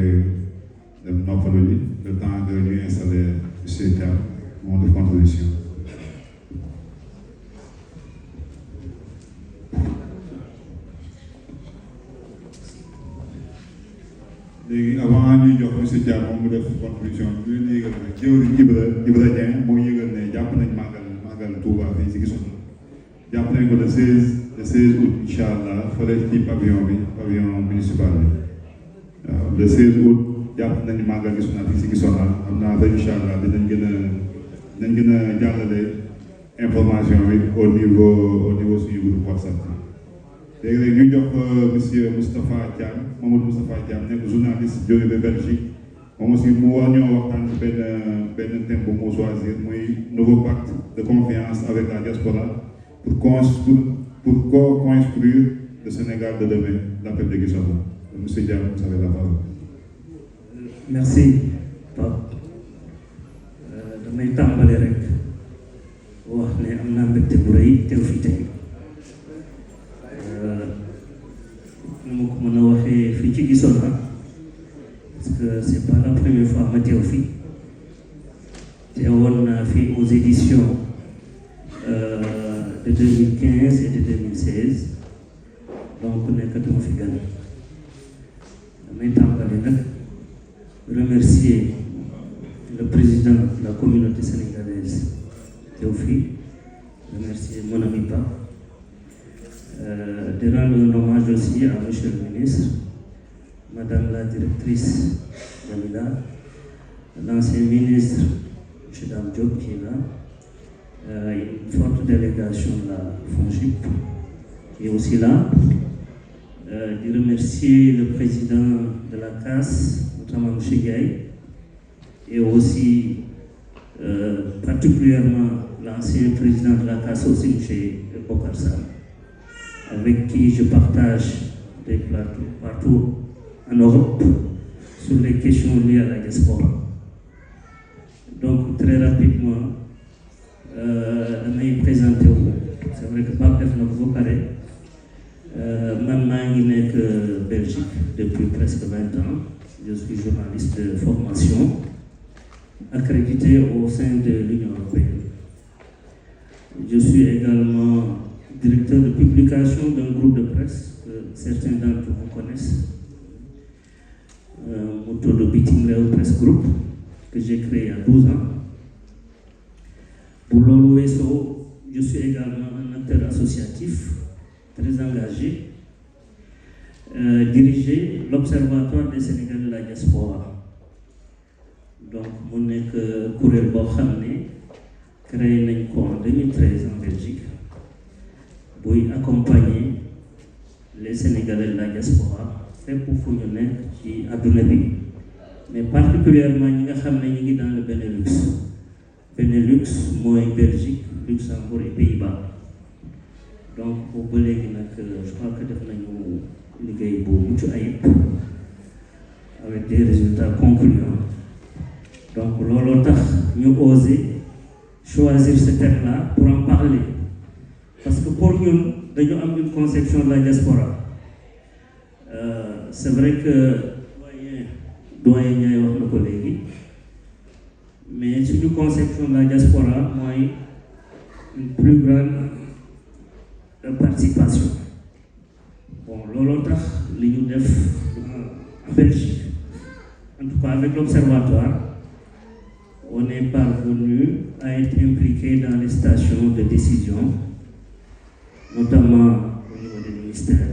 dem noppalu ji le temps que ñu installer monsieur Thiam moom de contribution. léegi avant ñuy jox monsieur Thiam moom mu def contribution bi leen yëgal nag jëwriñ Ibra Dieng moo yëgal ne jàpp nañ màggal Touba fii si gisoon jàpp nañ ko le 16 août incha allah fële ci pavillon municipal bi waaw le 16 août jàpp nañu màggal gisoon naa fii si gisoon xam naa rek incha allah dinañ gën a jàllale information bi au niveau suñu groupe WhatsApp léegi nag ñu jox monsieur Moustapha Thiam Mamadou Moustapha Thiam nekk journaliste jóge ba Belgique moom aussi mu war ñoo waxtaan benn thème bu mu choisir muy nouveau pacte de confiance avec la diaspora pour co-construire le Sénégal de demain, l'appel de Guissona. Monsieur Diam, vous avez la parole. Merci, Pape. damay tàmbale rek wax ne am naa mbégte bu rëy teew fi tey nu ma ko mën a waxee fii ci Guissona que c'est pas la première fois ma teew fi teewoon naa fi aux éditions de 2015 et de 2016 donc nekkatuma fi gan damay tàmbali nag remercier le président de la communauté sénégalaise teew fi remercier mon ami Ba de rendre un hommage aussi à monsieur le ministre, madame la directrice Jamila, l'ancien ministre M. Dame Diop qui est là, une forte délégation de la FONGIP qui est aussi là, de remercier le président de la CAS, notamment M. Gaye, et aussi particulièrement l'ancien président de la CAS aussi M. Bokar Sam, avec qui je partage des plateaux partout en Europe sur les questions liées à la diaspora. Donc très rapidement, damay présenté wu. C'est vrai que Pape def na ko ba pare man maa ngi nekk Belgique depuis presque 20 ans. Je suis journaliste de formation accrédité au sein de l'Union européenne. Je suis également directeur de publication d'un groupe de presse que certains d'entre vous connaissent, Moto de Bitim Réew Presse Group, que j'ai créé il y a 12 ans. Pour l'OSO, je suis également un acteur associatif très engagé, diriger l'Observatoire des Sénégalais de la diaspora. Donc, mon nekk kuréel boo xam ne créé nañ ko en 2013 en Belgique pour accompagner les Sénégalais de la diaspora fépp fu ñu nekk ci àdduna bi, mais particulièrement ñi nga xam ne ñu ngi dans le Benelux. Benelux mooy Belgique, Luxembourg et Pays-Bas. Donc boobu ba léegi nag je crois que def nañu liggéey bu mucc ayib avec des résultats concluants. Donc looloo tax ñu osé choisir ce thème-là pour en parler, parce que pour ñun dañu am une conception de la diaspora. C'est vrai que doyen Ndiaye wax na ko léegi, mais suñu conception de la diaspora mooy une plus grande participation. Bon looloo tax li ñu def en Belgique, en tout cas avec l'observatoire, on est parvenu à être impliqué dans les stations de décision, notamment au niveau des ministères,